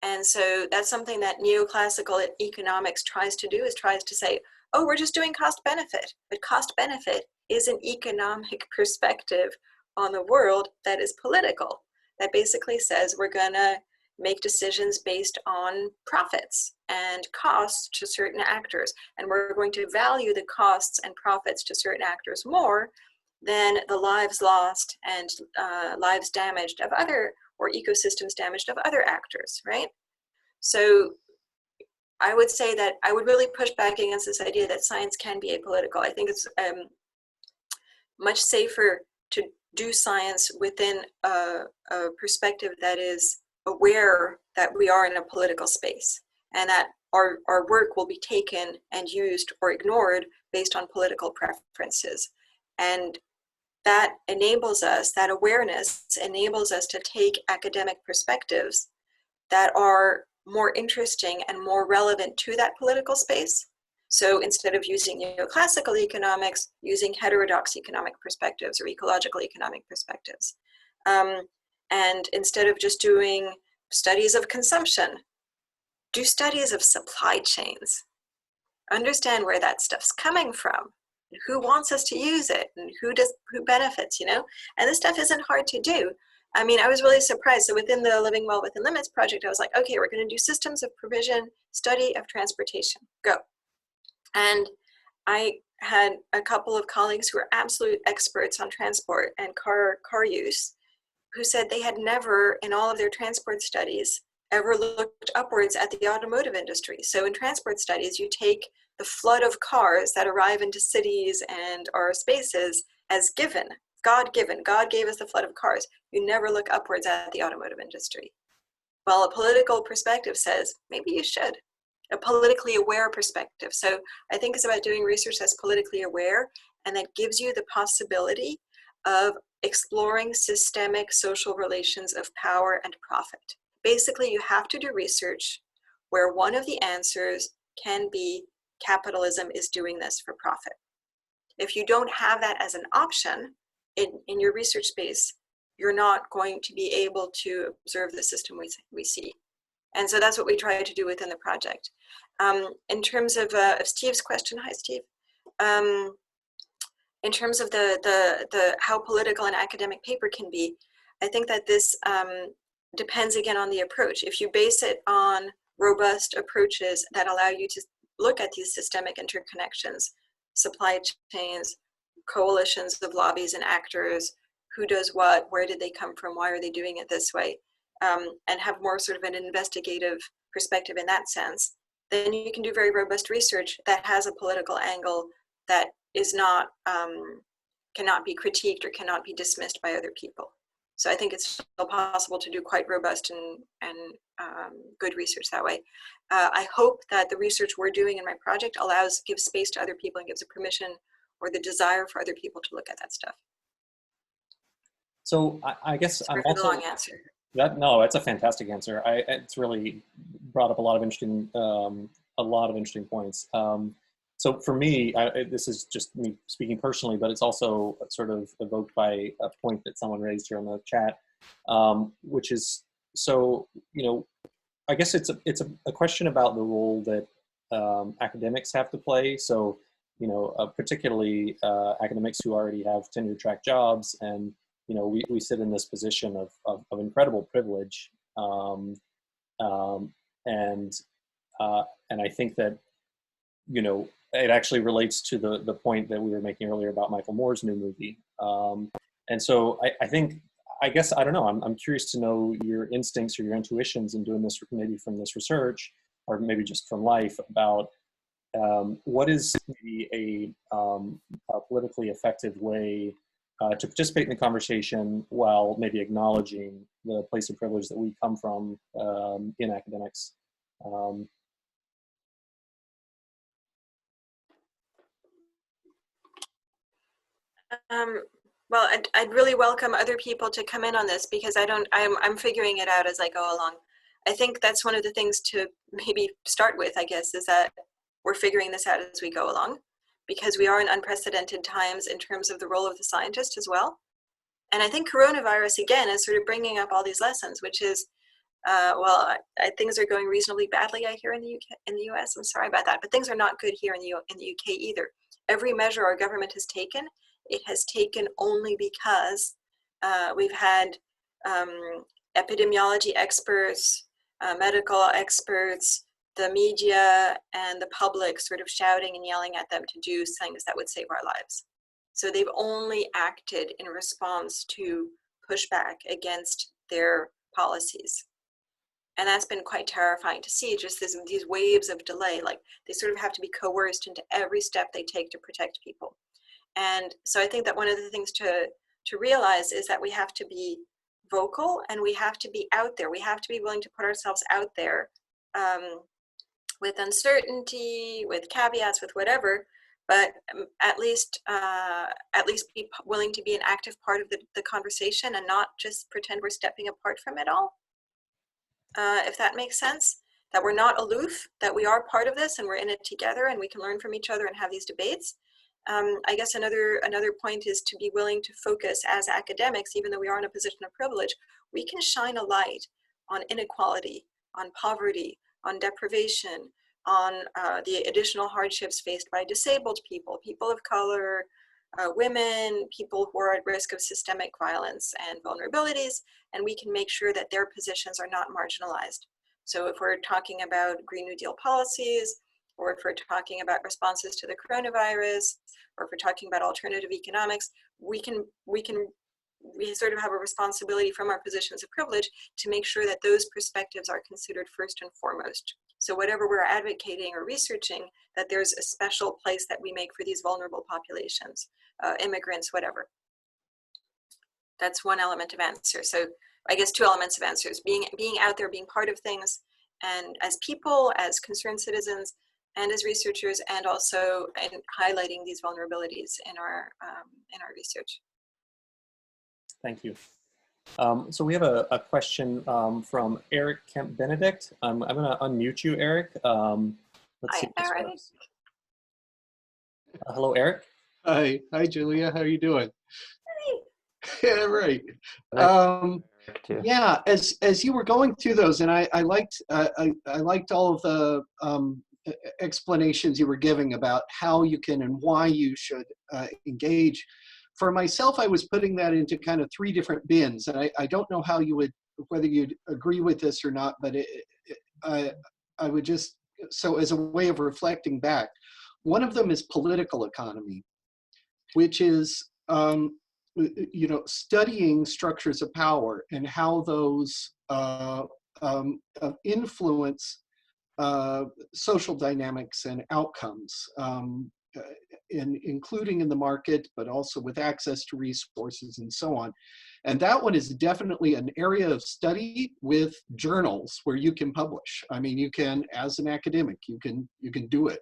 Speaker 4: And so that's something that neoclassical economics tries to do, is tries to say, oh, we're just doing cost benefit. But cost benefit is an economic perspective on the world that is political, that basically says we're gonna make decisions based on profits and costs to certain actors. And we're going to value the costs and profits to certain actors more than the lives lost and lives damaged of other, or ecosystems damaged of other actors, right? So I would say that I would really push back against this idea that science can be apolitical. I think it's much safer to do science within a perspective that is aware that we are in a political space, and that our work will be taken and used or ignored based on political preferences. And that enables us, that awareness enables us to take academic perspectives that are more interesting and more relevant to that political space. So instead of using neoclassical economics, using heterodox economic perspectives or ecological economic perspectives. And instead of just doing studies of consumption, do studies of supply chains. Understand where that stuff's coming from, who wants us to use it, and who benefits, And this stuff isn't hard to do. I mean, I was really surprised. So within the Living Well Within Limits project, I was like, okay, we're going to do systems of provision, study of transportation, go. And I had a couple of colleagues who are absolute experts on transport and car use, who said they had never, in all of their transport studies, ever looked upwards at the automotive industry. So in transport studies, you take the flood of cars that arrive into cities and our spaces as given, God-given. God gave us the flood of cars. You never look upwards at the automotive industry. Well, a political perspective says, maybe you should. A politically aware perspective. So I think it's about doing research that's politically aware, and that gives you the possibility of exploring systemic social relations of power and profit. Basically, you have to do research where one of the answers can be capitalism is doing this for profit. If you don't have that as an option in your research space, you're not going to be able to observe the system we see. And so that's what we try to do within the project. In terms of Steve's question, hi Steve. In terms of the how political an academic paper can be, I think that this depends again on the approach. If you base it on robust approaches that allow you to look at these systemic interconnections, supply chains, coalitions of lobbies and actors, who does what, where did they come from, why are they doing it this way, and have more sort of an investigative perspective in that sense, then you can do very robust research that has a political angle that is not, cannot be critiqued or cannot be dismissed by other people. So I think it's still possible to do quite robust and good research that way. I hope that the research we're doing in my project gives space to other people and gives a permission or the desire for other people to look at that stuff.
Speaker 1: So I guess I'm also,
Speaker 4: long answer.
Speaker 1: No, it's a fantastic answer. It's really brought up a lot of interesting points. So for me, this is just me speaking personally, but it's also sort of evoked by a point that someone raised here on the chat, which is, so, I guess it's a question about the role that academics have to play. So, particularly academics who already have tenure track jobs, and we sit in this position of incredible privilege, and I think that it actually relates to the point that we were making earlier about Michael Moore's new movie. And so I guess, I don't know, I'm curious to know your instincts or your intuitions in doing this, maybe from this research, or maybe just from life, about what is maybe a politically effective way to participate in the conversation while maybe acknowledging the place of privilege that we come from in academics?
Speaker 4: Well, I'd really welcome other people to come in on this, because I'm figuring it out as I go along. I think that's one of the things to maybe start with, I guess, is that we're figuring this out as we go along, because we are in unprecedented times in terms of the role of the scientist as well. And I think coronavirus, again, is sort of bringing up all these lessons, which is, things are going reasonably badly, I hear, in the UK, in the US. I'm sorry about that, but things are not good here in the UK either. Every measure our government has taken, it has taken only because we've had epidemiology experts, medical experts, the media, and the public sort of shouting and yelling at them to do things that would save our lives. So they've only acted in response to pushback against their policies. And that's been quite terrifying to see, just these waves of delay. Like, they sort of have to be coerced into every step they take to protect people. And so I think that one of the things to realize is that we have to be vocal, and we have to be out there. We have to be willing to put ourselves out there with uncertainty, with caveats, with whatever, but at least be willing to be an active part of the conversation, and not just pretend we're stepping apart from it all. If that makes sense, that we're not aloof, that we are part of this and we're in it together, and we can learn from each other and have these debates. I guess another point is to be willing to focus as academics, even though we are in a position of privilege, we can shine a light on inequality, on poverty, on deprivation, on the additional hardships faced by disabled people, people of color, women, people who are at risk of systemic violence and vulnerabilities, and we can make sure that their positions are not marginalized. So if we're talking about Green New Deal policies, or if we're talking about responses to the coronavirus, or if we're talking about alternative economics, we sort of have a responsibility from our positions of privilege to make sure that those perspectives are considered first and foremost. So whatever we're advocating or researching, that there's a special place that we make for these vulnerable populations, immigrants, whatever. That's one element of answer. So I guess two elements of answers: being out there, being part of things, and as people, as concerned citizens, and as researchers, and also in highlighting these vulnerabilities in our research.
Speaker 1: Thank you. So we have a question from Eric Kemp-Benedict. I'm going to unmute you, Eric. Let's see. Hello, Eric.
Speaker 5: Hi, Julia. How are you doing?
Speaker 4: Hey.
Speaker 5: Yeah, right. Yeah, as you were going through those, and I liked all of the explanations you were giving about how you can and why you should engage. For myself, I was putting that into kind of three different bins, and I don't know how you would, whether you'd agree with this or not, but I would just, so as a way of reflecting back, one of them is political economy, which is studying structures of power and how those influence social dynamics and outcomes, including in the market, but also with access to resources and so on. And that one is definitely an area of study with journals where you can publish. I mean, you can, as an academic, you can do it.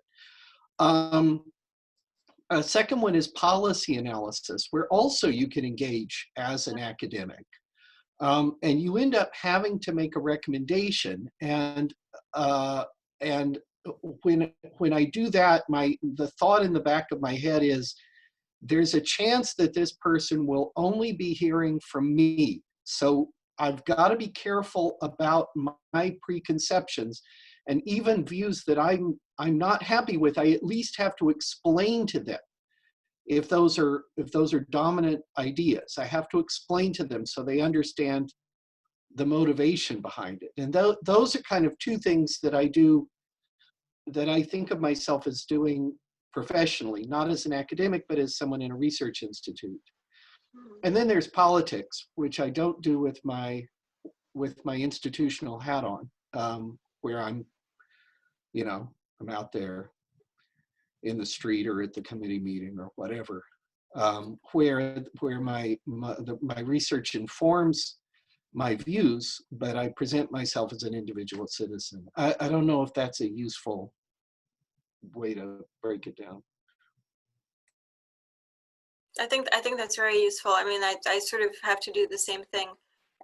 Speaker 5: A second one is policy analysis, where also you can engage as an academic. And you end up having to make a recommendation. And when I do that, the thought in the back of my head is, there's a chance that this person will only be hearing from me. So I've got to be careful about my preconceptions, and even views that I'm not happy with. I at least have to explain to them if those are dominant ideas. I have to explain to them so they understand the motivation behind it. And those are kind of two things that I do, that I think of myself as doing professionally, not as an academic, but as someone in a research institute. And then there's politics, which I don't do with my institutional hat on, where I'm out there in the street or at the committee meeting or whatever, where my research informs my views, but I present myself as an individual citizen. I don't know if that's a useful way to break it down.
Speaker 4: I think that's very useful. I mean, I sort of have to do the same thing.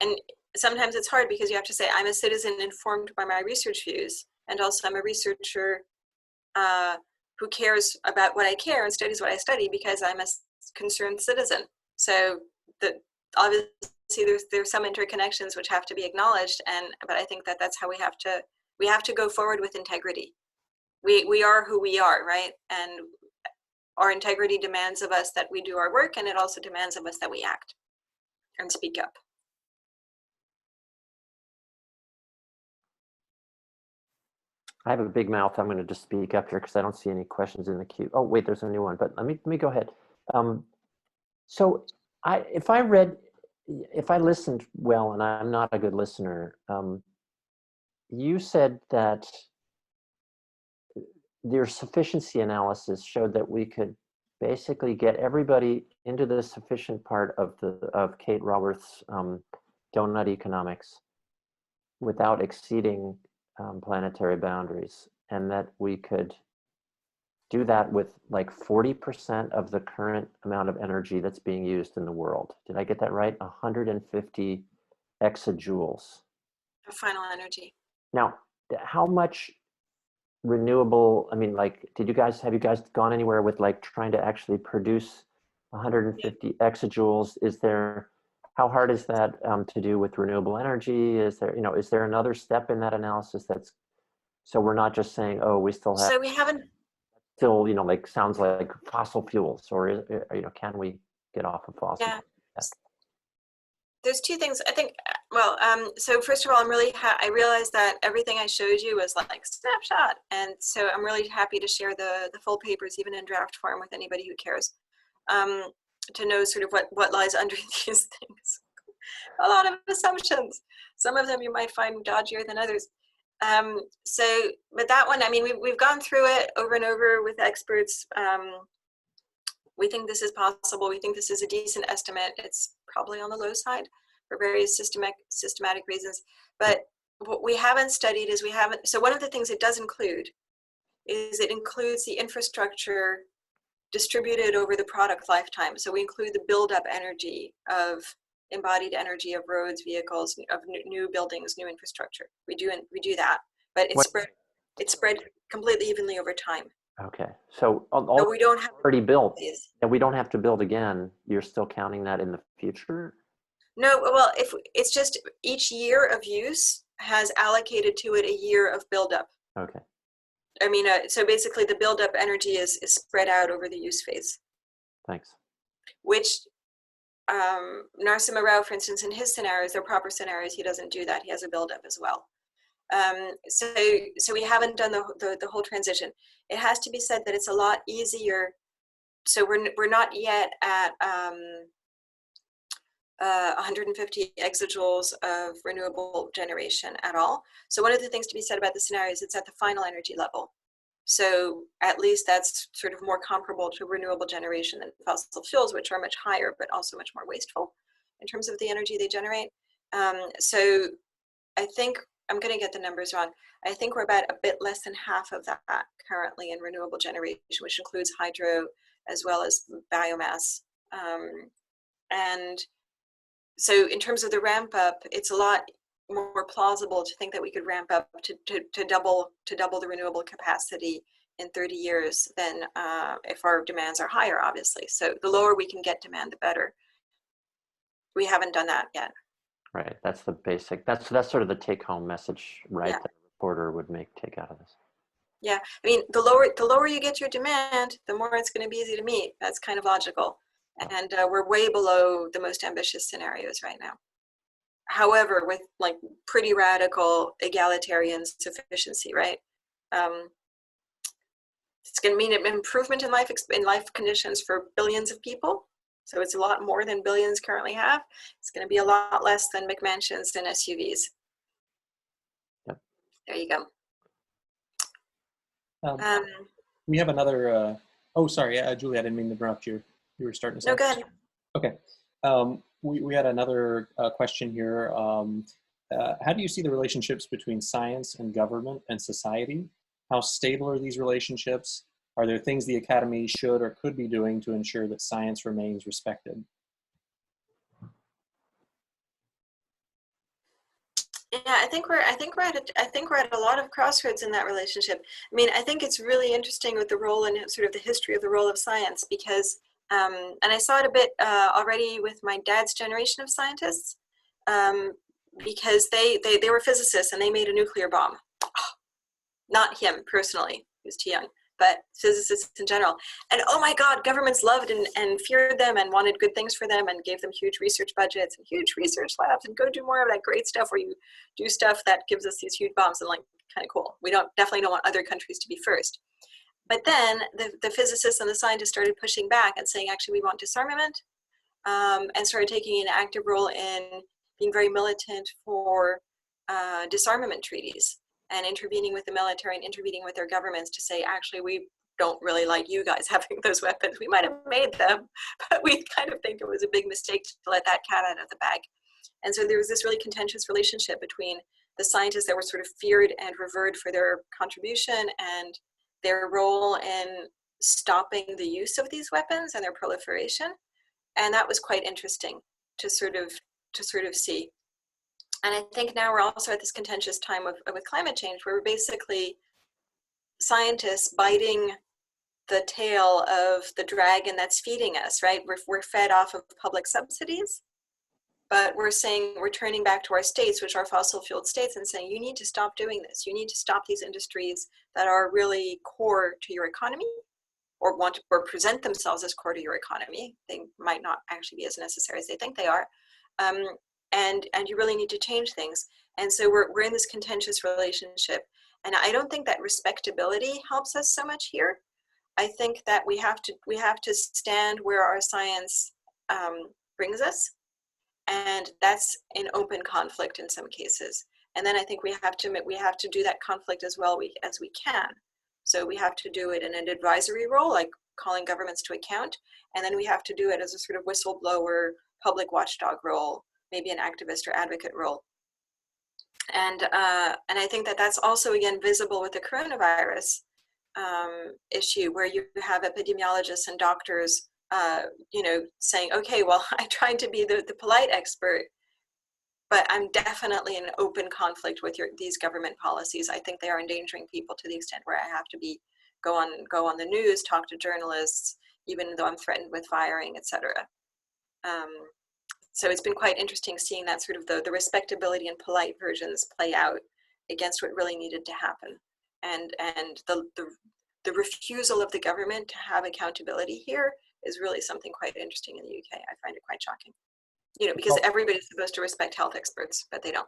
Speaker 4: And sometimes it's hard because you have to say, I'm a citizen informed by my research views. And also I'm a researcher who cares about what I care and studies what I study because I'm a concerned citizen. So obviously there's some interconnections which have to be acknowledged. But I think that's how we have to go forward with integrity. We are who we are, right? And our integrity demands of us that we do our work, and it also demands of us that we act and speak up.
Speaker 2: I have a big mouth. I'm going to just speak up here because I don't see any questions in the queue. Oh, wait, there's a new one, but let me go ahead. So if I listened well, and I'm not a good listener, you said that your sufficiency analysis showed that we could basically get everybody into the sufficient part of Kate Raworth's donut economics without exceeding planetary boundaries, and that we could do that with like 40% of the current amount of energy that's being used in the world. Did I get that right? 150 exajoules.
Speaker 4: Of final energy.
Speaker 2: Now, how much renewable, I mean, like, have you guys gone anywhere with like trying to actually produce 150 exajoules? How hard is that to do with renewable energy? Is there another step in that analysis so we're not just saying, oh, we still have,
Speaker 4: so we haven't
Speaker 2: still, like sounds like fossil fuels, or, can we get off of fossil fuels?
Speaker 4: Yeah. There's two things I think. Well, so first of all, I realized that everything I showed you was like snapshot, and so I'm really happy to share the full papers, even in draft form, with anybody who cares, to know sort of what lies under these things. A lot of assumptions. Some of them you might find dodgier than others. But that one, I mean, we've gone through it over and over with experts. We think this is possible. We think this is a decent estimate. It's probably on the low side for various systematic reasons. But what we haven't studied is so one of the things it does include is it includes the infrastructure distributed over the product lifetime. So we include the build-up energy of embodied energy of roads, vehicles, of new buildings, new infrastructure. We do that, but it's spread completely evenly over time.
Speaker 2: Okay, so
Speaker 4: So we don't have
Speaker 2: already built, and we don't have to build again. You're still counting that in the future?
Speaker 4: No, well, if it's just each year of use has allocated to it a year of buildup.
Speaker 2: Okay.
Speaker 4: I mean, so basically the buildup energy is spread out over the use phase.
Speaker 2: Thanks.
Speaker 4: Which Narasimha Rao, for instance, in his scenarios, they're proper scenarios, he doesn't do that. He has a buildup as well. So we haven't done the whole transition. It has to be said that it's a lot easier. So we're not yet at 150 exajoules of renewable generation at all. So one of the things to be said about the scenario is it's at the final energy level. So at least that's sort of more comparable to renewable generation than fossil fuels, which are much higher, but also much more wasteful in terms of the energy they generate. So I think, I'm going to get the numbers wrong. I think we're about a bit less than half of that currently in renewable generation, which includes hydro as well as biomass. And so in terms of the ramp up, it's a lot more plausible to think that we could ramp up to double the renewable capacity in 30 years than if our demands are higher, obviously. So the lower we can get demand, the better. We haven't done that yet.
Speaker 2: Right. That's the basic. That's sort of the take-home message, right?
Speaker 4: Yeah.
Speaker 2: That a reporter would take out of this.
Speaker 4: Yeah. I mean, the lower you get your demand, the more it's going to be easy to meet. That's kind of logical. And we're way below the most ambitious scenarios right now. However, with like pretty radical egalitarian sufficiency, right? It's going to mean an improvement in life conditions for billions of people. So it's a lot more than billions currently have. It's going to be a lot less than McMansions and SUVs.
Speaker 2: Yep.
Speaker 4: There you go.
Speaker 1: we have another, oh, sorry, Julie, I didn't mean to interrupt you. You were starting to say?
Speaker 4: No, go ahead.
Speaker 1: Okay. We had another question here. How do you see the relationships between science and government and society? How stable are these relationships? Are there things the Academy should or could be doing to ensure that science remains respected?
Speaker 4: Yeah, I think we're at a lot of crossroads in that relationship. I mean, I think it's really interesting with the role and sort of the history of the role of science because, and I saw it a bit already with my dad's generation of scientists, because they were physicists and they made a nuclear bomb. Not him personally, he was too young, but physicists in general. And oh my God, governments loved and feared them and wanted good things for them and gave them huge research budgets and huge research labs and go do more of that great stuff where you do stuff that gives us these huge bombs and like kind of cool. We definitely don't want other countries to be first. But then the physicists and the scientists started pushing back and saying, actually, we want disarmament, and started taking an active role in being very militant for disarmament treaties and intervening with the military and intervening with their governments to say, actually, we don't really like you guys having those weapons. We might have made them, but we kind of think it was a big mistake to let that cat out of the bag. And so there was this really contentious relationship between the scientists that were sort of feared and revered for their contribution and their role in stopping the use of these weapons and their proliferation. And that was quite interesting to sort of see. And I think now we're also at this contentious time with climate change, where we're basically scientists biting the tail of the dragon that's feeding us, right? We're fed off of public subsidies, but we're saying we're turning back to our states, which are fossil fueled states, and saying, you need to stop doing this. You need to stop these industries that are really core to your economy or present themselves as core to your economy. They might not actually be as necessary as they think they are. And you really need to change things. And so we're in this contentious relationship. And I don't think that respectability helps us so much here. I think that we have to stand where our science brings us, and that's in open conflict in some cases. And then I think we have to do that conflict as well as we can. So we have to do it in an advisory role, like calling governments to account, and then we have to do it as a sort of whistleblower, public watchdog role, maybe an activist or advocate role. And I think that that's also, again, visible with the coronavirus issue, where you have epidemiologists and doctors, saying, okay, well, I tried to be the polite expert, but I'm definitely in open conflict with these government policies. I think they are endangering people to the extent where I have to go on the news, talk to journalists, even though I'm threatened with firing, etc. So it's been quite interesting seeing that sort of the respectability and polite versions play out against what really needed to happen, and the refusal of the government to have accountability here is really something quite interesting in the UK. I find it quite shocking, because everybody's supposed to respect health experts, but they don't.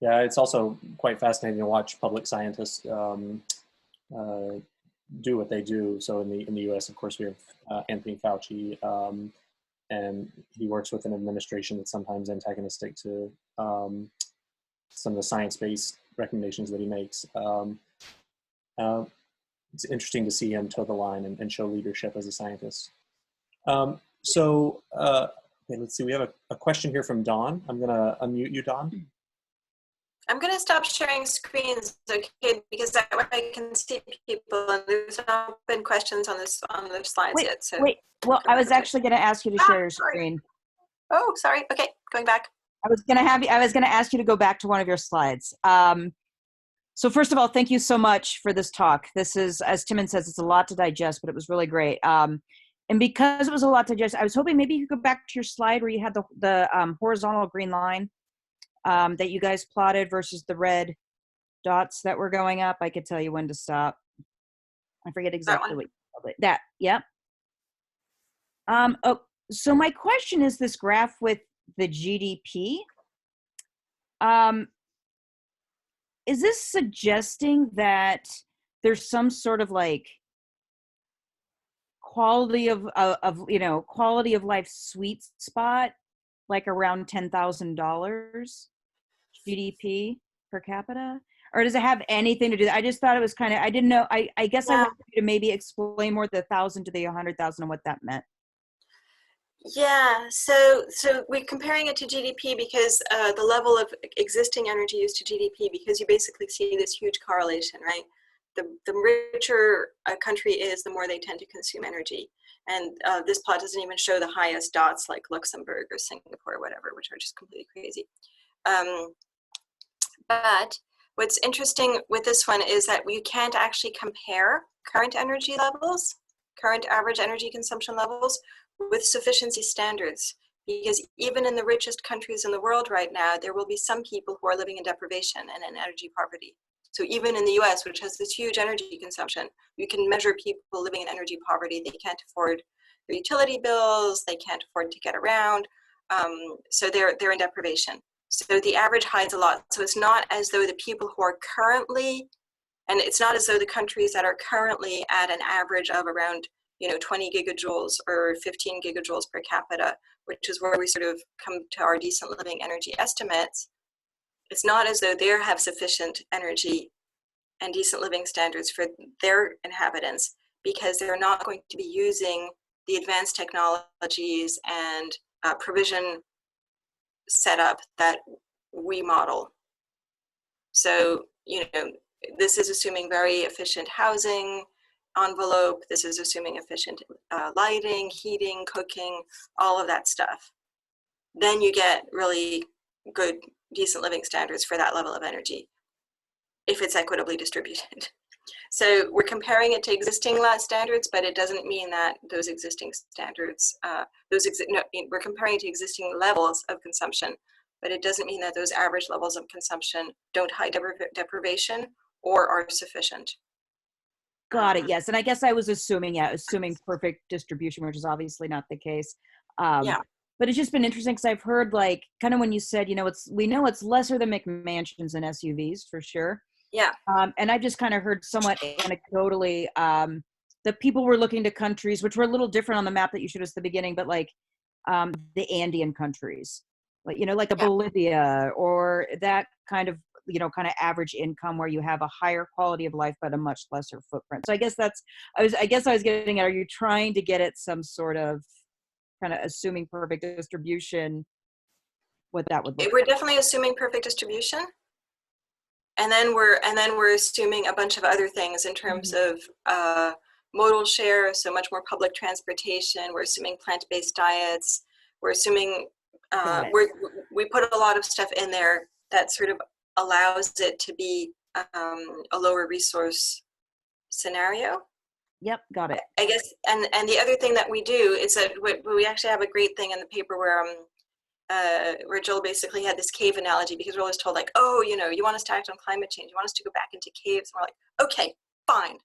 Speaker 1: Yeah, it's also quite fascinating to watch public scientists do what they do. So in the US, of course, we have Anthony Fauci, and he works with an administration that's sometimes antagonistic to some of the science-based recommendations that he makes. It's interesting to see him toe the line and show leadership as a scientist. Okay, let's see, we have a question here from Dawn. I'm gonna unmute you, Dawn.
Speaker 4: I'm going to stop sharing screens, okay, because that way I can see people, and there's not been questions on the slides yet. So
Speaker 6: wait. Well, I was actually going to ask you to share your screen.
Speaker 4: Oh, sorry. Okay, going back.
Speaker 6: I was going to ask you to go back to one of your slides. So first of all, thank you so much for this talk. This is, as Timon says, it's a lot to digest, but it was really great. And because it was a lot to digest, I was hoping maybe you could go back to your slide where you had the horizontal green line that you guys plotted versus the red dots that were going up. I could tell you when to stop. I forget exactly what you called it. That, yep. So my question is this graph with the GDP. Is this suggesting that there's some sort of like quality of life sweet spot, like around $10,000 GDP per capita? or does it have anything to do? I just thought it was kind of, I didn't know. I guess I
Speaker 4: Yeah.
Speaker 6: wanted you to maybe explain more the 1,000 to the 100,000 and what that meant.
Speaker 4: Yeah, so we're comparing it to GDP because the level of existing energy use to GDP, because you basically see this huge correlation, right? The richer a country is, the more they tend to consume energy. And this plot doesn't even show the highest dots like Luxembourg or Singapore or whatever, which are just completely crazy. But what's interesting with this one is that we can't actually compare current energy levels, current average energy consumption levels, with sufficiency standards, because even in the richest countries in the world right now, there will be some people who are living in deprivation and in energy poverty. So even in the US, which has this huge energy consumption, you can measure people living in energy poverty. They can't afford their utility bills, they can't afford to get around, so they're in deprivation. So the average hides a lot. So it's not as though the people who are currently, and it's not as though the countries that are currently at an average of around 20 gigajoules or 15 gigajoules per capita, which is where we sort of come to our decent living energy estimates. It's not as though they have sufficient energy and decent living standards for their inhabitants, because they're not going to be using the advanced technologies and provision setup that we model. So, this is assuming very efficient housing envelope. This is assuming efficient lighting, heating, cooking, all of that stuff. Then you get really good, decent living standards for that level of energy, if it's equitably distributed. So we're comparing it to existing standards, but it doesn't mean that those existing standards, we're comparing it to existing levels of consumption, but it doesn't mean that those average levels of consumption don't hide deprivation or are sufficient.
Speaker 6: Got it. Yes. And I guess I was assuming perfect distribution, which is obviously not the case.
Speaker 4: Yeah.
Speaker 6: But it's just been interesting because I've heard kind of when you said, we know it's lesser than McMansions and SUVs for sure.
Speaker 4: Yeah.
Speaker 6: And I've just kind of heard somewhat anecdotally that people were looking to countries which were a little different on the map that you showed us at the beginning, but the Andean countries, like the Bolivia or that kind of average income where you have a higher quality of life but a much lesser footprint. So I guess I was getting at, are you trying to get at some sort of kind of assuming perfect distribution, what that would look
Speaker 4: We're definitely assuming perfect distribution. And then we're assuming a bunch of other things in terms of modal share, so much more public transportation. We're assuming plant-based diets. We're assuming we put a lot of stuff in there that sort of allows it to be a lower resource scenario.
Speaker 6: Yep, got it.
Speaker 4: I guess, and the other thing that we do is that we actually have a great thing in the paper where Jill basically had this cave analogy, because we're always told you want us to act on climate change, you want us to go back into caves, and we're like, okay, fine,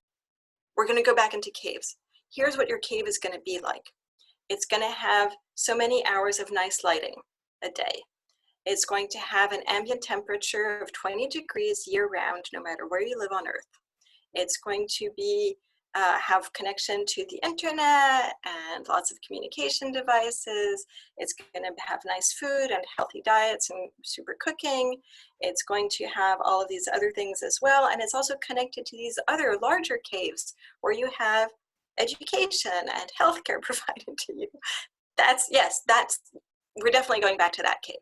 Speaker 4: we're going to go back into caves. Here's what your cave is going to be like. It's going to have so many hours of nice lighting a day. It's going to have an ambient temperature of 20 degrees year round, no matter where you live on Earth. It's going to be have connection to the internet and lots of communication devices. It's going to have nice food and healthy diets and super cooking. It's going to have all of these other things as well. And it's also connected to these other larger caves where you have education and healthcare provided to you. We're definitely going back to that cave.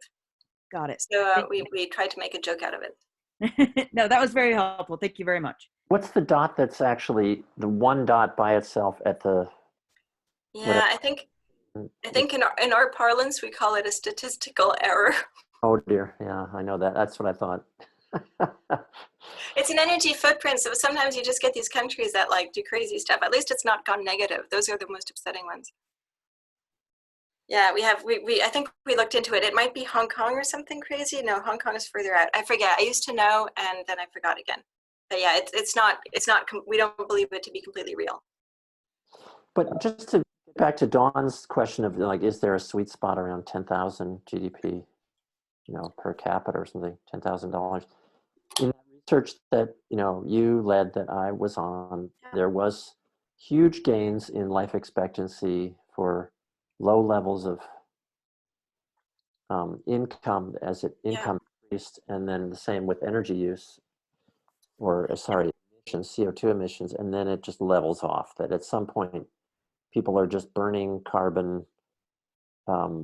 Speaker 6: Got it.
Speaker 4: So we tried to make a joke out of it.
Speaker 6: No, that was very helpful. Thank you very much.
Speaker 2: What's the dot that's actually the one dot by itself at the?
Speaker 4: Yeah, I think in our parlance we call it a statistical error.
Speaker 2: Oh dear, yeah, I know that. That's what I thought.
Speaker 4: It's an energy footprint, so sometimes you just get these countries that do crazy stuff. At least it's not gone negative. Those are the most upsetting ones. Yeah, I think we looked into it. It might be Hong Kong or something crazy. No, Hong Kong is further out. I forget. I used to know, and then I forgot again. But yeah, it's not, we don't believe it to be completely real.
Speaker 2: But just to get back to Dawn's question of is there a sweet spot around 10,000 GDP, per capita or something, $10,000? In the research that, you led that I was on, there was huge gains in life expectancy for low levels of income as income increased, and then the same with energy use. or sorry, emissions, CO2 emissions, and then it just levels off. That at some point, people are just burning carbon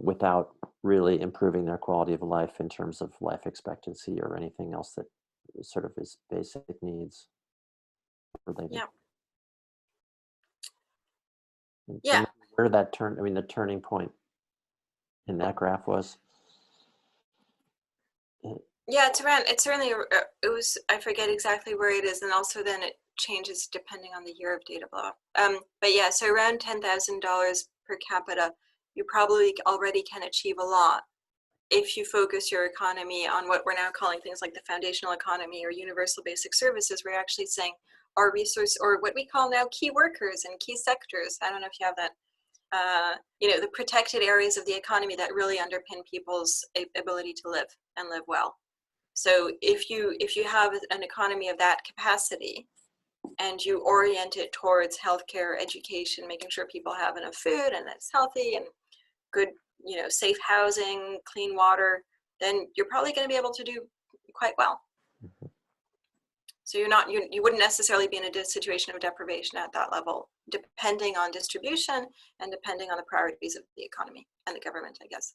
Speaker 2: without really improving their quality of life in terms of life expectancy or anything else that sort of is basic needs related.
Speaker 4: Yeah.
Speaker 2: And
Speaker 4: Yeah.
Speaker 2: where that turn, I mean, the turning point in that graph was.
Speaker 4: Yeah, it's certainly, it was, I forget exactly where it is, and also then it changes depending on the year of data block. But yeah, so around $10,000 per capita, you probably already can achieve a lot if you focus your economy on what we're now calling things like the foundational economy or universal basic services. We're actually saying our resource, or what we call now key workers and key sectors. I don't know if you have that. The protected areas of the economy that really underpin people's ability to live and live well. So if you have an economy of that capacity and you orient it towards healthcare, education, making sure people have enough food and it's healthy and good, safe housing, clean water, then you're probably going to be able to do quite well. So you wouldn't necessarily be in a situation of deprivation at that level, depending on distribution and depending on the priorities of the economy and the government, I guess.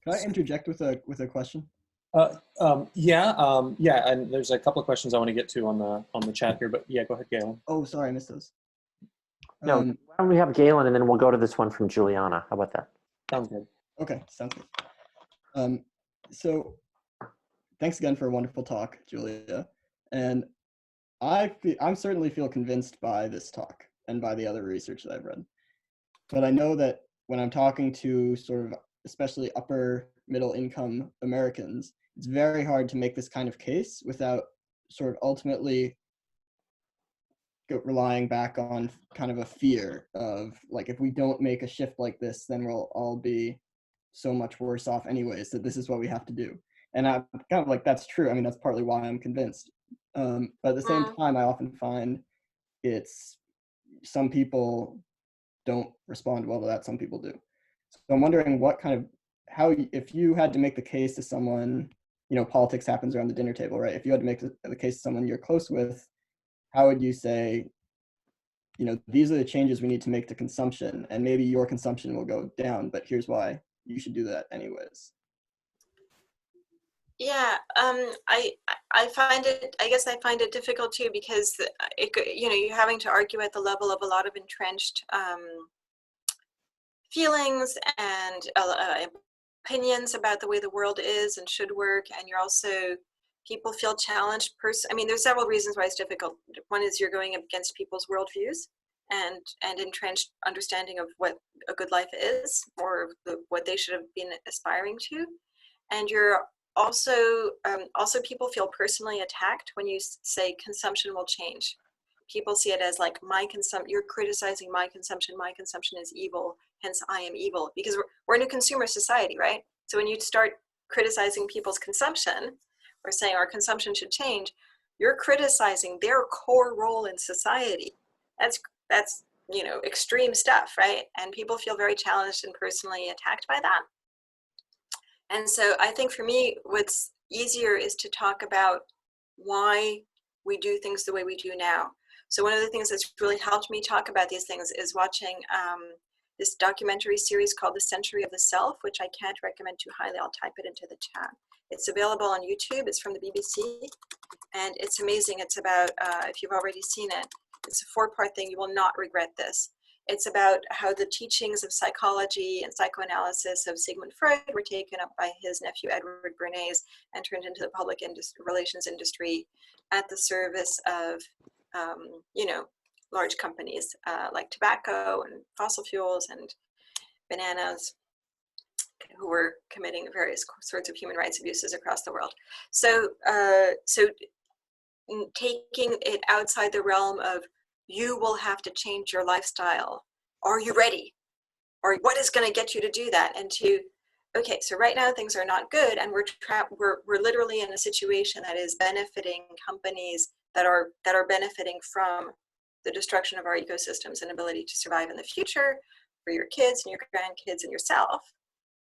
Speaker 3: Can I interject with a question?
Speaker 1: Yeah, and there's a couple of questions I want to get to on the chat here, but yeah, go ahead, Galen.
Speaker 3: Oh, sorry, I missed those.
Speaker 2: No, why don't we have Galen, and then we'll go to this one from Juliana. How about that?
Speaker 1: Sounds good.
Speaker 3: Okay, sounds good. So thanks again for a wonderful talk, Julia. And I certainly feel convinced by this talk and by the other research that I've read. But I know that when I'm talking to sort of especially upper middle income Americans, it's very hard to make this kind of case without sort of ultimately relying back on kind of a fear of, like, if we don't make a shift like this, then we'll all be so much worse off anyways, that this is what we have to do. And I'm kind of like, that's true. I mean, that's partly why I'm convinced. But at the same time, I often find it's some people don't respond well to that. Some people do. So I'm wondering if you had to make the case to someone, politics happens around the dinner table, right? If you had to make the case to someone you're close with, how would you say, these are the changes we need to make to consumption, and maybe your consumption will go down, but here's why you should do that anyways?
Speaker 4: Yeah, I find it difficult too, because you're having to argue at the level of a lot of entrenched feelings and opinions about the way the world is and should work, and people feel challenged. I mean, there's several reasons why it's difficult. One is you're going up against people's worldviews and entrenched understanding of what a good life is, or what they should have been aspiring to, and you're also people feel personally attacked when you say consumption will change. People see it as like, you're criticizing my consumption is evil, hence I am evil, because we're in a consumer society, right? So when you start criticizing people's consumption or saying our consumption should change, you're criticizing their core role in society. That's extreme stuff, right? And people feel very challenged and personally attacked by that. And so I think for me, what's easier is to talk about why we do things the way we do now. So one of the things that's really helped me talk about these things is watching this documentary series called The Century of the Self, which I can't recommend too highly. I'll type it into the chat. It's available on YouTube. It's from the BBC, and it's amazing. It's about, if you've already seen it, it's a 4-part thing. You will not regret this. It's about how the teachings of psychology and psychoanalysis of Sigmund Freud were taken up by his nephew Edward Bernays and turned into the public relations industry at the service of, large companies like tobacco and fossil fuels and bananas, who were committing various sorts of human rights abuses across the world. So taking it outside the realm of, you will have to change your lifestyle. Are you ready? Or what is going to get you to do that? And okay, so right now things are not good, and we're literally in a situation that is benefiting companies that are benefiting from the destruction of our ecosystems and ability to survive in the future for your kids and your grandkids and yourself,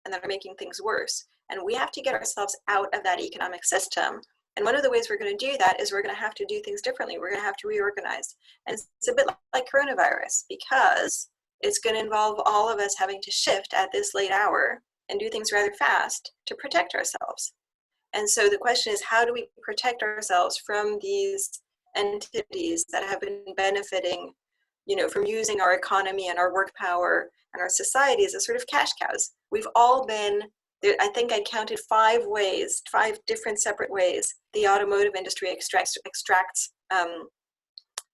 Speaker 4: and that are making things worse. And we have to get ourselves out of that economic system And one of the ways we're going to do that is we're going to have to do things differently. We're going to have to reorganize. And it's a bit like coronavirus, because it's going to involve all of us having to shift at this late hour and do things rather fast to protect ourselves. And so the question is, how do we protect ourselves from these entities that have been benefiting, from using our economy and our work power and our society as a sort of cash cows? We've all been, I think I counted 5 different separate ways the automotive industry extracts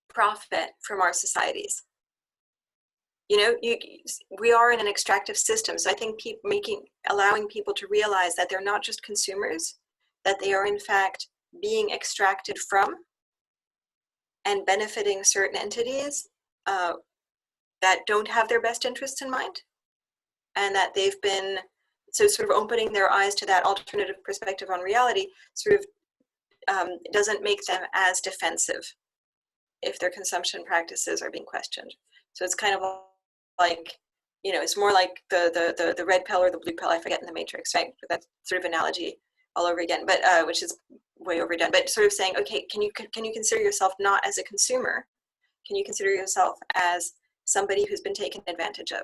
Speaker 4: profit from our societies. We are in an extractive system. So I think allowing people to realize that they're not just consumers, that they are in fact being extracted from and benefiting certain entities that don't have their best interests in mind, and that they've been, so sort of opening their eyes to that alternative perspective on reality sort of doesn't make them as defensive if their consumption practices are being questioned. So it's kind of like, it's more like the red pill or the blue pill, I forget, in the Matrix, right? That sort of analogy all over again, but which is way overdone. But sort of saying, okay, can you consider yourself not as a consumer? Can you consider yourself as somebody who's been taken advantage of,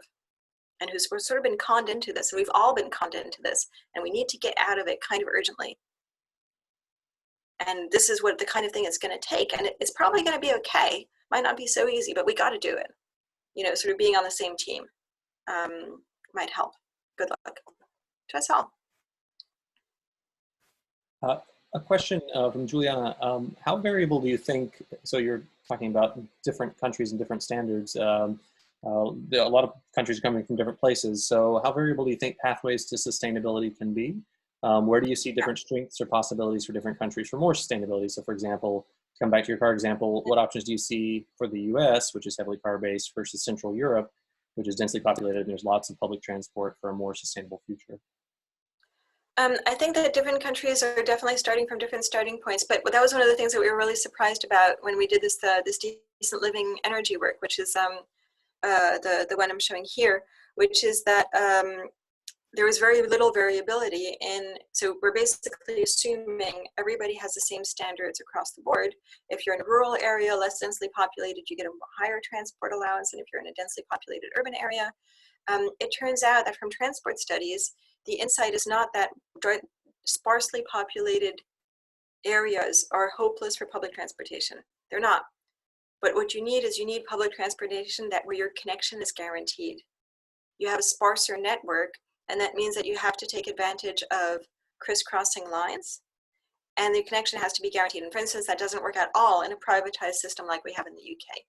Speaker 4: and who's sort of been conned into this? And we've all been conned into this, and we need to get out of it kind of urgently. And this is what the kind of thing it's going to take, and it's probably going to be okay. Might not be so easy, but we got to do it. Sort of being on the same team might help. Good luck to us all.
Speaker 1: A question from Juliana. How variable do you think, so you're talking about different countries and different standards. A lot of countries are coming from different places. So how variable do you think pathways to sustainability can be? Where do you see different strengths or possibilities for different countries for more sustainability? So for example, to come back to your car example, what options do you see for the US, which is heavily car-based, versus Central Europe, which is densely populated and there's lots of public transport for a more sustainable future?
Speaker 4: I think that different countries are definitely starting from different starting points, but that was one of the things that we were really surprised about when we did this decent living energy work, which is the one I'm showing here, which is that there was very little variability so we're basically assuming everybody has the same standards across the board. If you're in a rural area, less densely populated, you get a higher transport allowance, and if you're in a densely populated urban area, it turns out that from transport studies, the insight is not that sparsely populated areas are hopeless for public transportation. They're not. But what you need is public transportation where your connection is guaranteed. You have a sparser network, and that means that you have to take advantage of crisscrossing lines, and the connection has to be guaranteed. And for instance, that doesn't work at all in a privatized system like we have in the UK,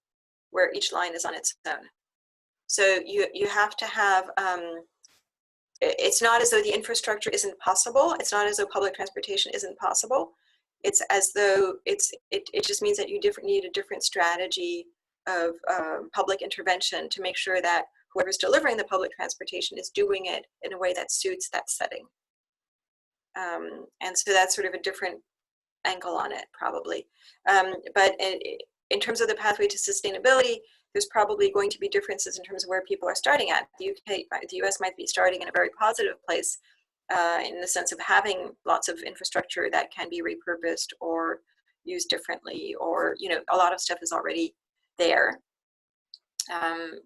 Speaker 4: where each line is on its own. So you have to have, it's not as though the infrastructure isn't possible. It's not as though public transportation isn't possible. It's as though it just means that you need a different strategy of public intervention to make sure that whoever's delivering the public transportation is doing it in a way that suits that setting. And so that's sort of a different angle on it, probably. But in terms of the pathway to sustainability, there's probably going to be differences in terms of where people are starting at. The US might be starting in a very positive place in the sense of having lots of infrastructure that can be repurposed or used differently, or a lot of stuff is already there. But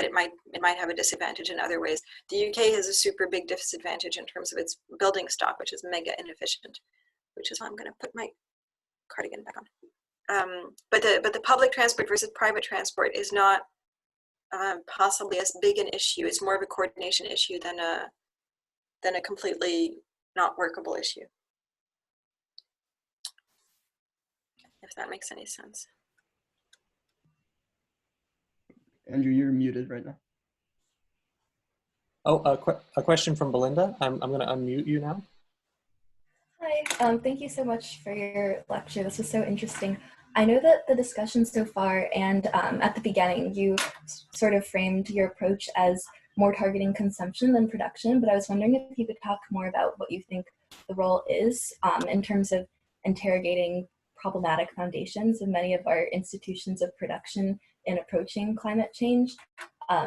Speaker 4: it might have a disadvantage in other ways. The UK has a super big disadvantage in terms of its building stock, which is mega inefficient, which is why I'm going to put my cardigan back on. But the public transport versus private transport is not possibly as big an issue. It's more of a coordination issue than a completely not workable issue, if that makes any sense.
Speaker 3: Andrew, you're muted right now.
Speaker 1: Oh, a question from Belinda. I'm going to unmute you now.
Speaker 7: Hi, thank you so much for your lecture. This was so interesting. I know that the discussion so far and at the beginning, you sort of framed your approach as more targeting consumption than production, but I was wondering if you could talk more about what you think the role is in terms of interrogating problematic foundations of many of our institutions of production in approaching climate change.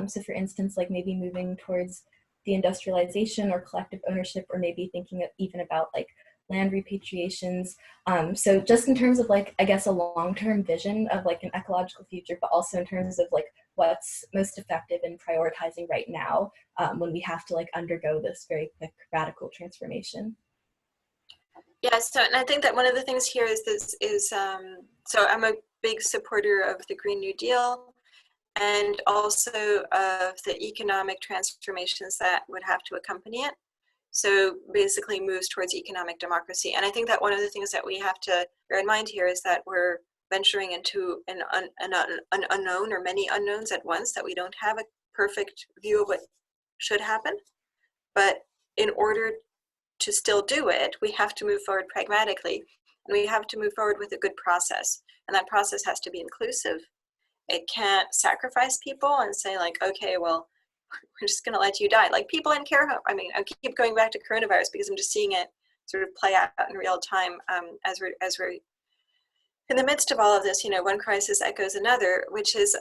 Speaker 7: So for instance, like maybe moving towards the industrialization or collective ownership, or maybe thinking even about like land repatriations. So just in terms of like, I guess, a long-term vision of like an ecological future, but also in terms of like what's most effective in prioritizing right now when we have to like undergo this very quick radical transformation.
Speaker 4: Yeah, so and I think that one of the things here is so I'm a big supporter of the Green New Deal and also of the economic transformations that would have to accompany it. So basically moves towards economic democracy. And I think that one of the things that we have to bear in mind here is that we're venturing into an unknown or many unknowns at once, that we don't have a perfect view of what should happen. But in order to still do it, we have to move forward pragmatically, and we have to move forward with a good process. And that process has to be inclusive. It can't sacrifice people and say like, okay, well, we're just gonna let you die. Like people in care home, I mean, I keep going back to coronavirus because I'm just seeing it sort of play out in real time as we're in the midst of all of this, you know, one crisis echoes another, which is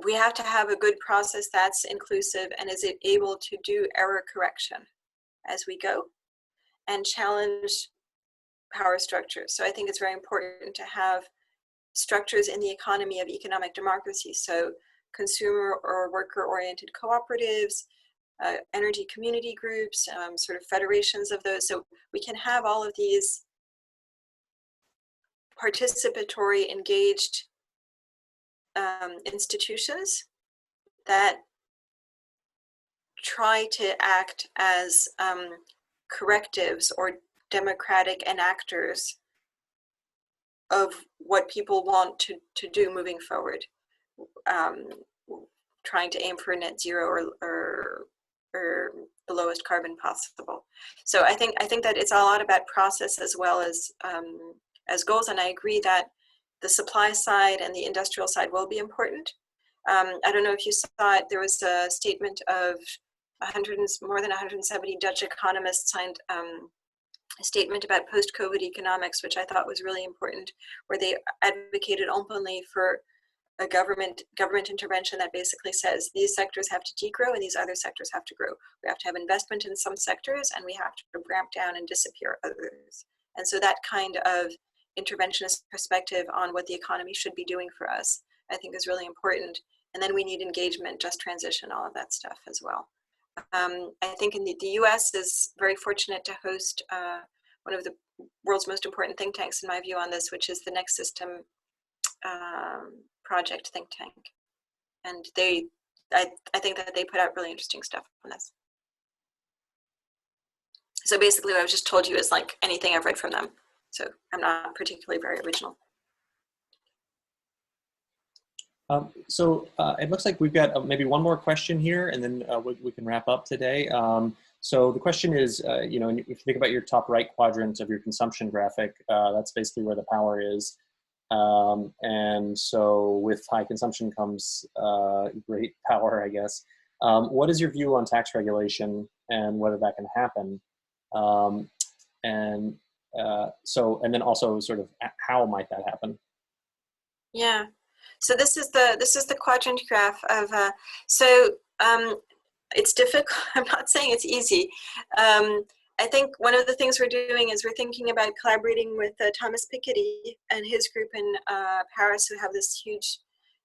Speaker 4: we have to have a good process that's inclusive and is able to do error correction as we go and challenge power structures. So I think it's very important to have structures in the economy of economic democracy. So consumer or worker-oriented cooperatives, energy community groups, sort of federations of those. So we can have all of these participatory, engaged institutions that try to act as correctives or democratic enactors of what people want to do moving forward, trying to aim for net zero or the lowest carbon possible. So I think that it's a lot about process as well as goals, and I agree that the supply side and the industrial side will be important. I don't know if you saw it, there was a statement of more than 170 Dutch economists signed a statement about post-COVID economics, which I thought was really important, where they advocated openly for a government intervention that basically says these sectors have to degrow and these other sectors have to grow. We have to have investment in some sectors and we have to ramp down and disappear others. And so that kind of interventionist perspective on what the economy should be doing for us, I think is really important. And then we need engagement, just transition, all of that stuff as well. I think in the US is very fortunate to host one of the world's most important think tanks, in my view, on this, which is the Next System Project think tank. And I think that they put out really interesting stuff on this. So basically what I just told you is like anything I've read from them. So I'm not particularly very original.
Speaker 1: So it looks like we've got maybe one more question here, and then we can wrap up today. So the question is, you know, if you think about your top right quadrant of your consumption graphic, that's basically where the power is. And so with high consumption comes great power, I guess. What is your view on tax regulation and whether that can happen? And then also sort of how might that happen?
Speaker 4: Yeah. So this is the quadrant graph of it's difficult. I'm not saying it's easy. I think one of the things we're doing is we're thinking about collaborating with Thomas Piketty and his group in Paris, who have this huge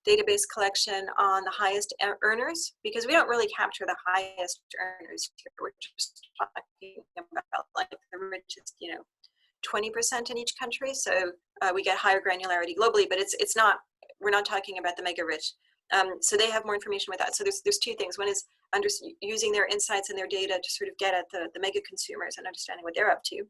Speaker 4: database collection on the highest earners, because we don't really capture the highest earners here. We're just talking about like the richest, 20% in each country. So we get higher granularity globally, but it's not. We're not talking about the mega rich. So they have more information with that. So there's two things. One is using their insights and their data to sort of get at the mega consumers and understanding what they're up to.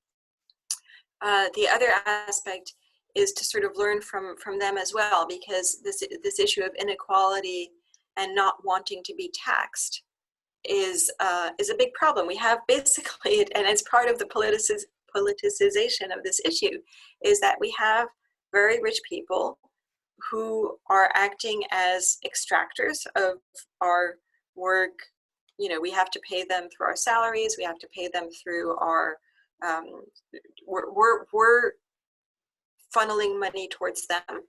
Speaker 4: The other aspect is to sort of learn from them as well, because this issue of inequality and not wanting to be taxed is a big problem. We have basically, and it's part of the politicization of this issue, is that we have very rich people who are acting as extractors of our work. We have to pay them through our salaries. We have to pay them through our, we're funneling money towards them.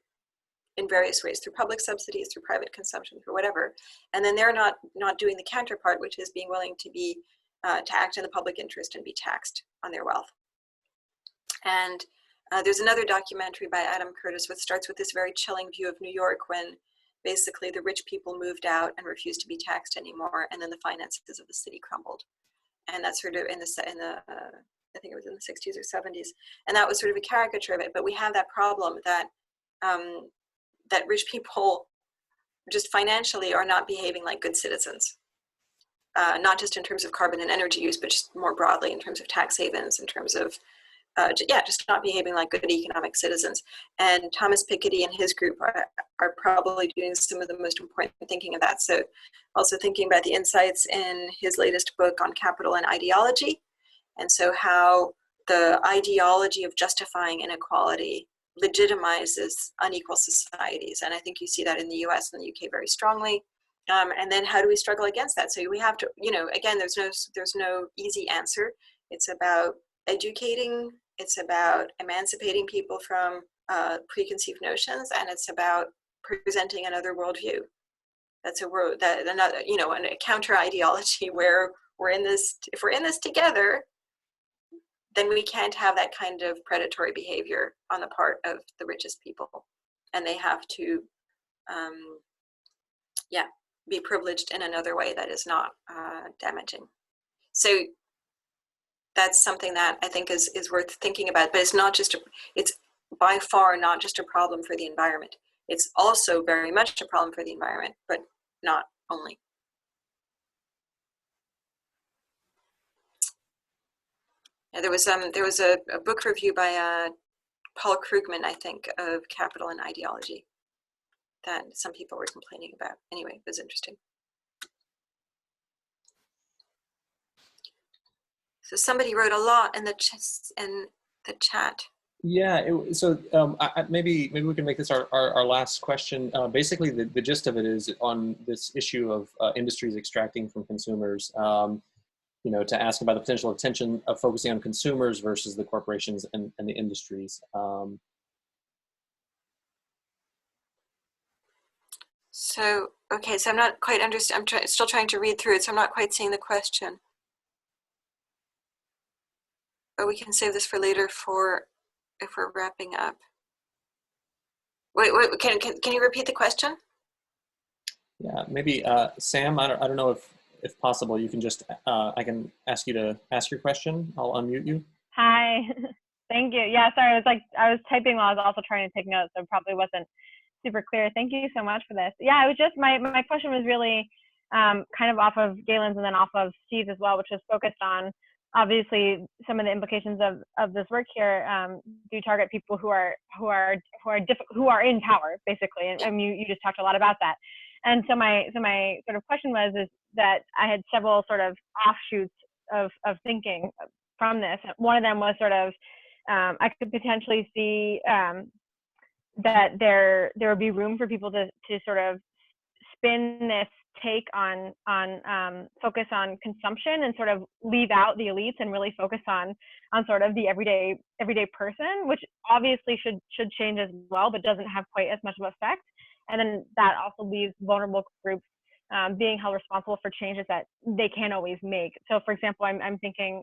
Speaker 4: in various ways, through public subsidies, through private consumption, through whatever. And then they're not doing the counterpart, which is being willing to be, to act in the public interest and be taxed on their wealth. And there's another documentary by Adam Curtis, which starts with this very chilling view of New York when basically the rich people moved out and refused to be taxed anymore, and then the finances of the city crumbled. And that's sort of in the I think it was in the 60s or 70s, and that was sort of a caricature of it. But we have that problem that that rich people just financially are not behaving like good citizens, not just in terms of carbon and energy use, but just more broadly in terms of tax havens, in terms of just not behaving like good economic citizens. And Thomas Piketty and his group are probably doing some of the most important thinking of that. So also thinking about the insights in his latest book on capital and ideology. And so how the ideology of justifying inequality legitimizes unequal societies. And I think you see that in the US and the UK very strongly. And then how do we struggle against that? So we have to, again, there's no easy answer. It's about educating, it's about emancipating people from preconceived notions, and it's about presenting another worldview. That's a world that another, a counter ideology where if we're in this together, then we can't have that kind of predatory behavior on the part of the richest people, and they have to, be privileged in another way that is not damaging. So that's something that I think is worth thinking about, but it's by far not just a problem for the environment. It's also very much a problem for the environment, but not only. Yeah, there was a book review by Paul Krugman, I think, of Capital and Ideology that some people were complaining about. Anyway, it was interesting. So somebody wrote a lot in the chat.
Speaker 1: Yeah, maybe we can make this our last question. Basically, the gist of it is on this issue of industries extracting from consumers. To ask about the potential of tension of focusing on consumers versus the corporations and the industries.
Speaker 4: So I'm not quite understand. I'm still trying to read through it, so I'm not quite seeing the question. But we can save this for later if we're wrapping up. Wait, can you repeat the question?
Speaker 1: Yeah, maybe Sam. I don't know if possible, you can just I can ask you to ask your question. I'll unmute you.
Speaker 8: Hi, thank you. Yeah, sorry, I was typing while I was also trying to take notes, so it probably wasn't super clear. Thank you so much for this. Yeah, it was just my question was really kind of off of Galen's and then off of Steve's as well, which was focused on obviously some of the implications of this work here do target people who are in power, basically, and you just talked a lot about that. And so my sort of question is that I had several sort of offshoots of thinking from this. One of them was sort of I could potentially see that there would be room for people to sort of spin this take on focus on consumption and sort of leave out the elites and really focus on sort of the everyday person, which obviously should change as well, but doesn't have quite as much of an effect. And then that also leaves vulnerable groups being held responsible for changes that they can't always make. So for example, I'm thinking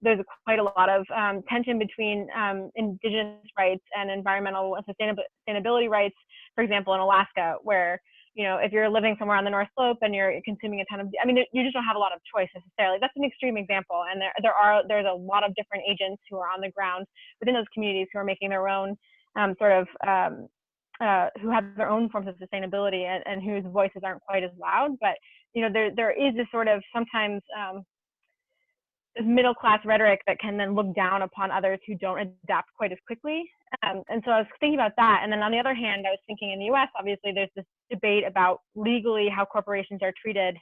Speaker 8: there's quite a lot of tension between indigenous rights and environmental and sustainability rights, for example, in Alaska, where, if you're living somewhere on the North Slope and you're consuming a ton of, you just don't have a lot of choice necessarily. That's an extreme example. And there's a lot of different agents who are on the ground within those communities who are making their own who have their own forms of sustainability and whose voices aren't quite as loud. But, there is this sort of sometimes this middle class rhetoric that can then look down upon others who don't adapt quite as quickly. And so I was thinking about that. And then on the other hand, I was thinking in the US, obviously there's this debate about legally how corporations are treated.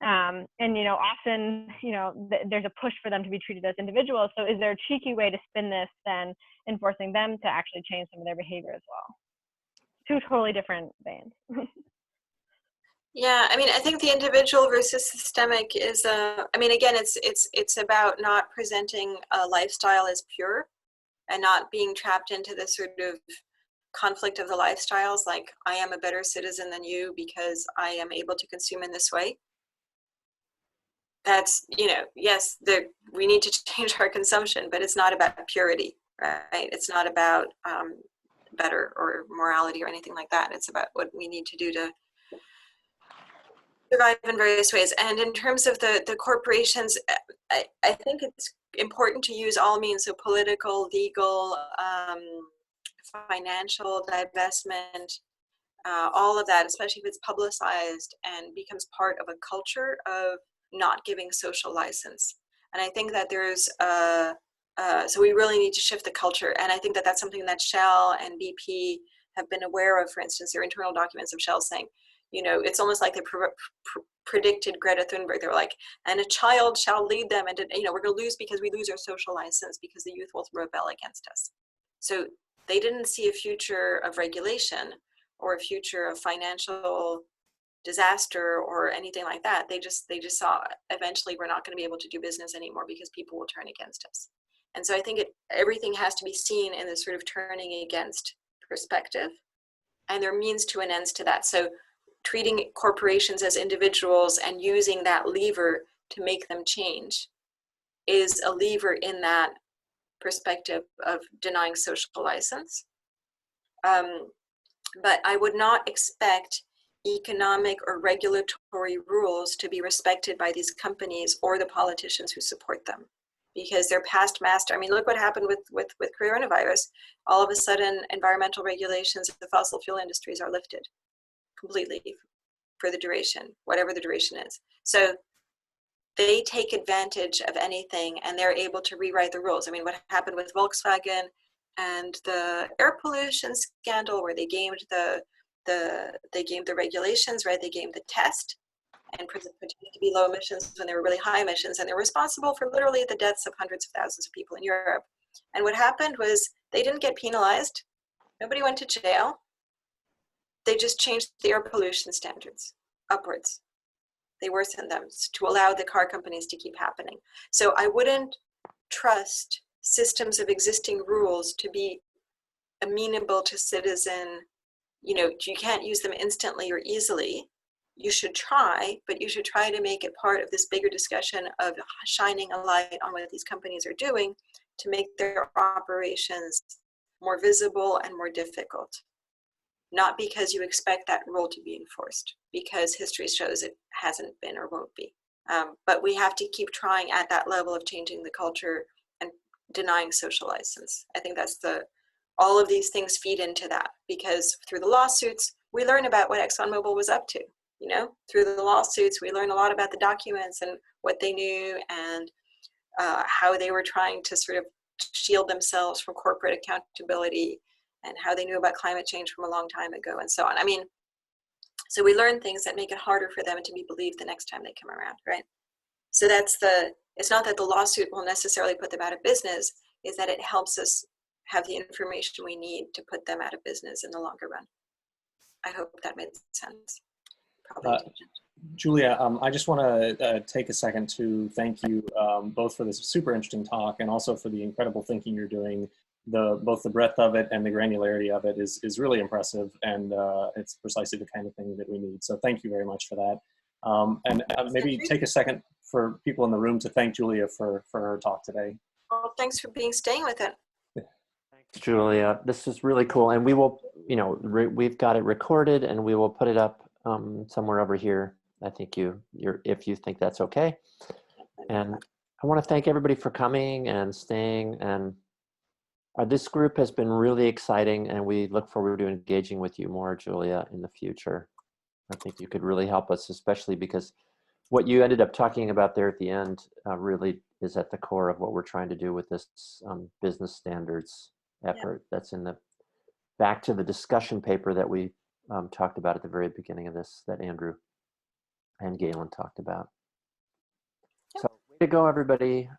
Speaker 8: And, often, there's a push for them to be treated as individuals. So is there a cheeky way to spin this than enforcing them to actually change some of their behavior as well? Two totally different veins.
Speaker 4: Yeah, I think the individual versus systemic is, again, it's about not presenting a lifestyle as pure and not being trapped into this sort of conflict of the lifestyles, like I am a better citizen than you because I am able to consume in this way. That's, yes, we need to change our consumption, but it's not about purity, right? It's not about better or morality or anything like that. It's about what we need to do to survive in various ways. And in terms of the corporations, I think it's important to use all means, so political, legal, financial, divestment, all of that, especially if it's publicized and becomes part of a culture of not giving social license. And I think that there's, so we really need to shift the culture. And I think that that's something that Shell and BP have been aware of. For instance, their internal documents of Shell saying, it's almost like they predicted Greta Thunberg. They were like, and a child shall lead them. And, we're going to lose because we lose our social license because the youth will rebel against us. So they didn't see a future of regulation or a future of financial disaster or anything like that. They just saw eventually we're not going to be able to do business anymore because people will turn against us. And so I think everything has to be seen in this sort of turning against perspective, and there are means to an ends to that. So treating corporations as individuals and using that lever to make them change is a lever in that perspective of denying social license. But I would not expect economic or regulatory rules to be respected by these companies or the politicians who support them, because they're past master. I mean, look what happened with coronavirus. All of a sudden, environmental regulations of the fossil fuel industries are lifted completely for the duration, whatever the duration is. So they take advantage of anything and they're able to rewrite the rules. I mean, what happened with Volkswagen and the air pollution scandal, where they gamed the regulations, right? They gamed the test and pretended to be low emissions when they were really high emissions, and they're responsible for literally the deaths of hundreds of thousands of people in Europe. And what happened was they didn't get penalized. Nobody went to jail. They just changed the air pollution standards upwards. They worsened them to allow the car companies to keep happening. So I wouldn't trust systems of existing rules to be amenable to citizen. You can't use them instantly or easily. You should try, but you should try to make it part of this bigger discussion of shining a light on what these companies are doing to make their operations more visible and more difficult. Not because you expect that rule to be enforced, because history shows it hasn't been or won't be. But we have to keep trying at that level of changing the culture and denying social license. I think that's all of these things feed into that, because through the lawsuits, we learn about what ExxonMobil was up to. Through the lawsuits, we learn a lot about the documents and what they knew and how they were trying to sort of shield themselves from corporate accountability, and how they knew about climate change from a long time ago, and so on. I mean, so we learn things that make it harder for them to be believed the next time they come around, right? So it's not that the lawsuit will necessarily put them out of business, is that it helps us have the information we need to put them out of business in the longer run. I hope that made sense.
Speaker 1: Julia, I just want to take a second to thank you both for this super interesting talk and also for the incredible thinking you're doing. Both the breadth of it and the granularity of it is really impressive, and it's precisely the kind of thing that we need. So thank you very much for that. And maybe take a second for people in the room to thank Julia for her talk today.
Speaker 4: Well, thanks for staying with it.
Speaker 2: Thanks, Julia. This is really cool, and we will, we've got it recorded, and we will put it up somewhere over here. I think if you think that's okay. And I want to thank everybody for coming and staying, and this group has been really exciting, and we look forward to engaging with you more, Julia, in the future. I think you could really help us, especially because what you ended up talking about there at the end really is at the core of what we're trying to do with this business standards effort. Yeah. That's in back to the discussion paper that we talked about at the very beginning of this, that Andrew and Galen talked about. Yep. So way to go, everybody.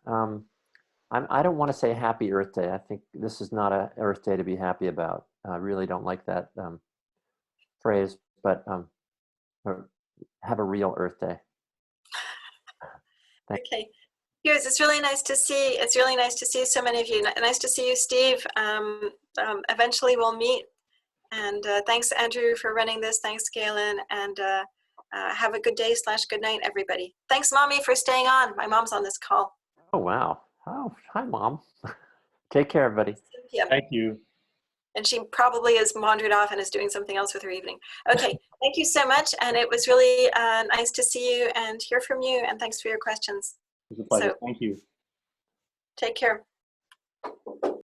Speaker 2: I don't want to say Happy Earth Day. I think this is not a Earth Day to be happy about. I really don't like that phrase, but have a real Earth Day.
Speaker 4: Okay. Here's, it's really nice to see. It's really nice to see so many of you. Nice to see you, Steve. Eventually we'll meet And thanks, Andrew, for running this. Thanks, Galen. And have a good day / good night, everybody. Thanks, Mommy, for staying on. My mom's on this call.
Speaker 2: Oh, wow. Oh, hi, Mom. Take care, everybody.
Speaker 4: Yeah.
Speaker 1: Thank you.
Speaker 4: And she probably has wandered off and is doing something else with her evening. Okay, thank you so much. And it was really nice to see you and hear from you. And thanks for your questions.
Speaker 1: It was a pleasure.
Speaker 4: So,
Speaker 1: thank you.
Speaker 4: Take care.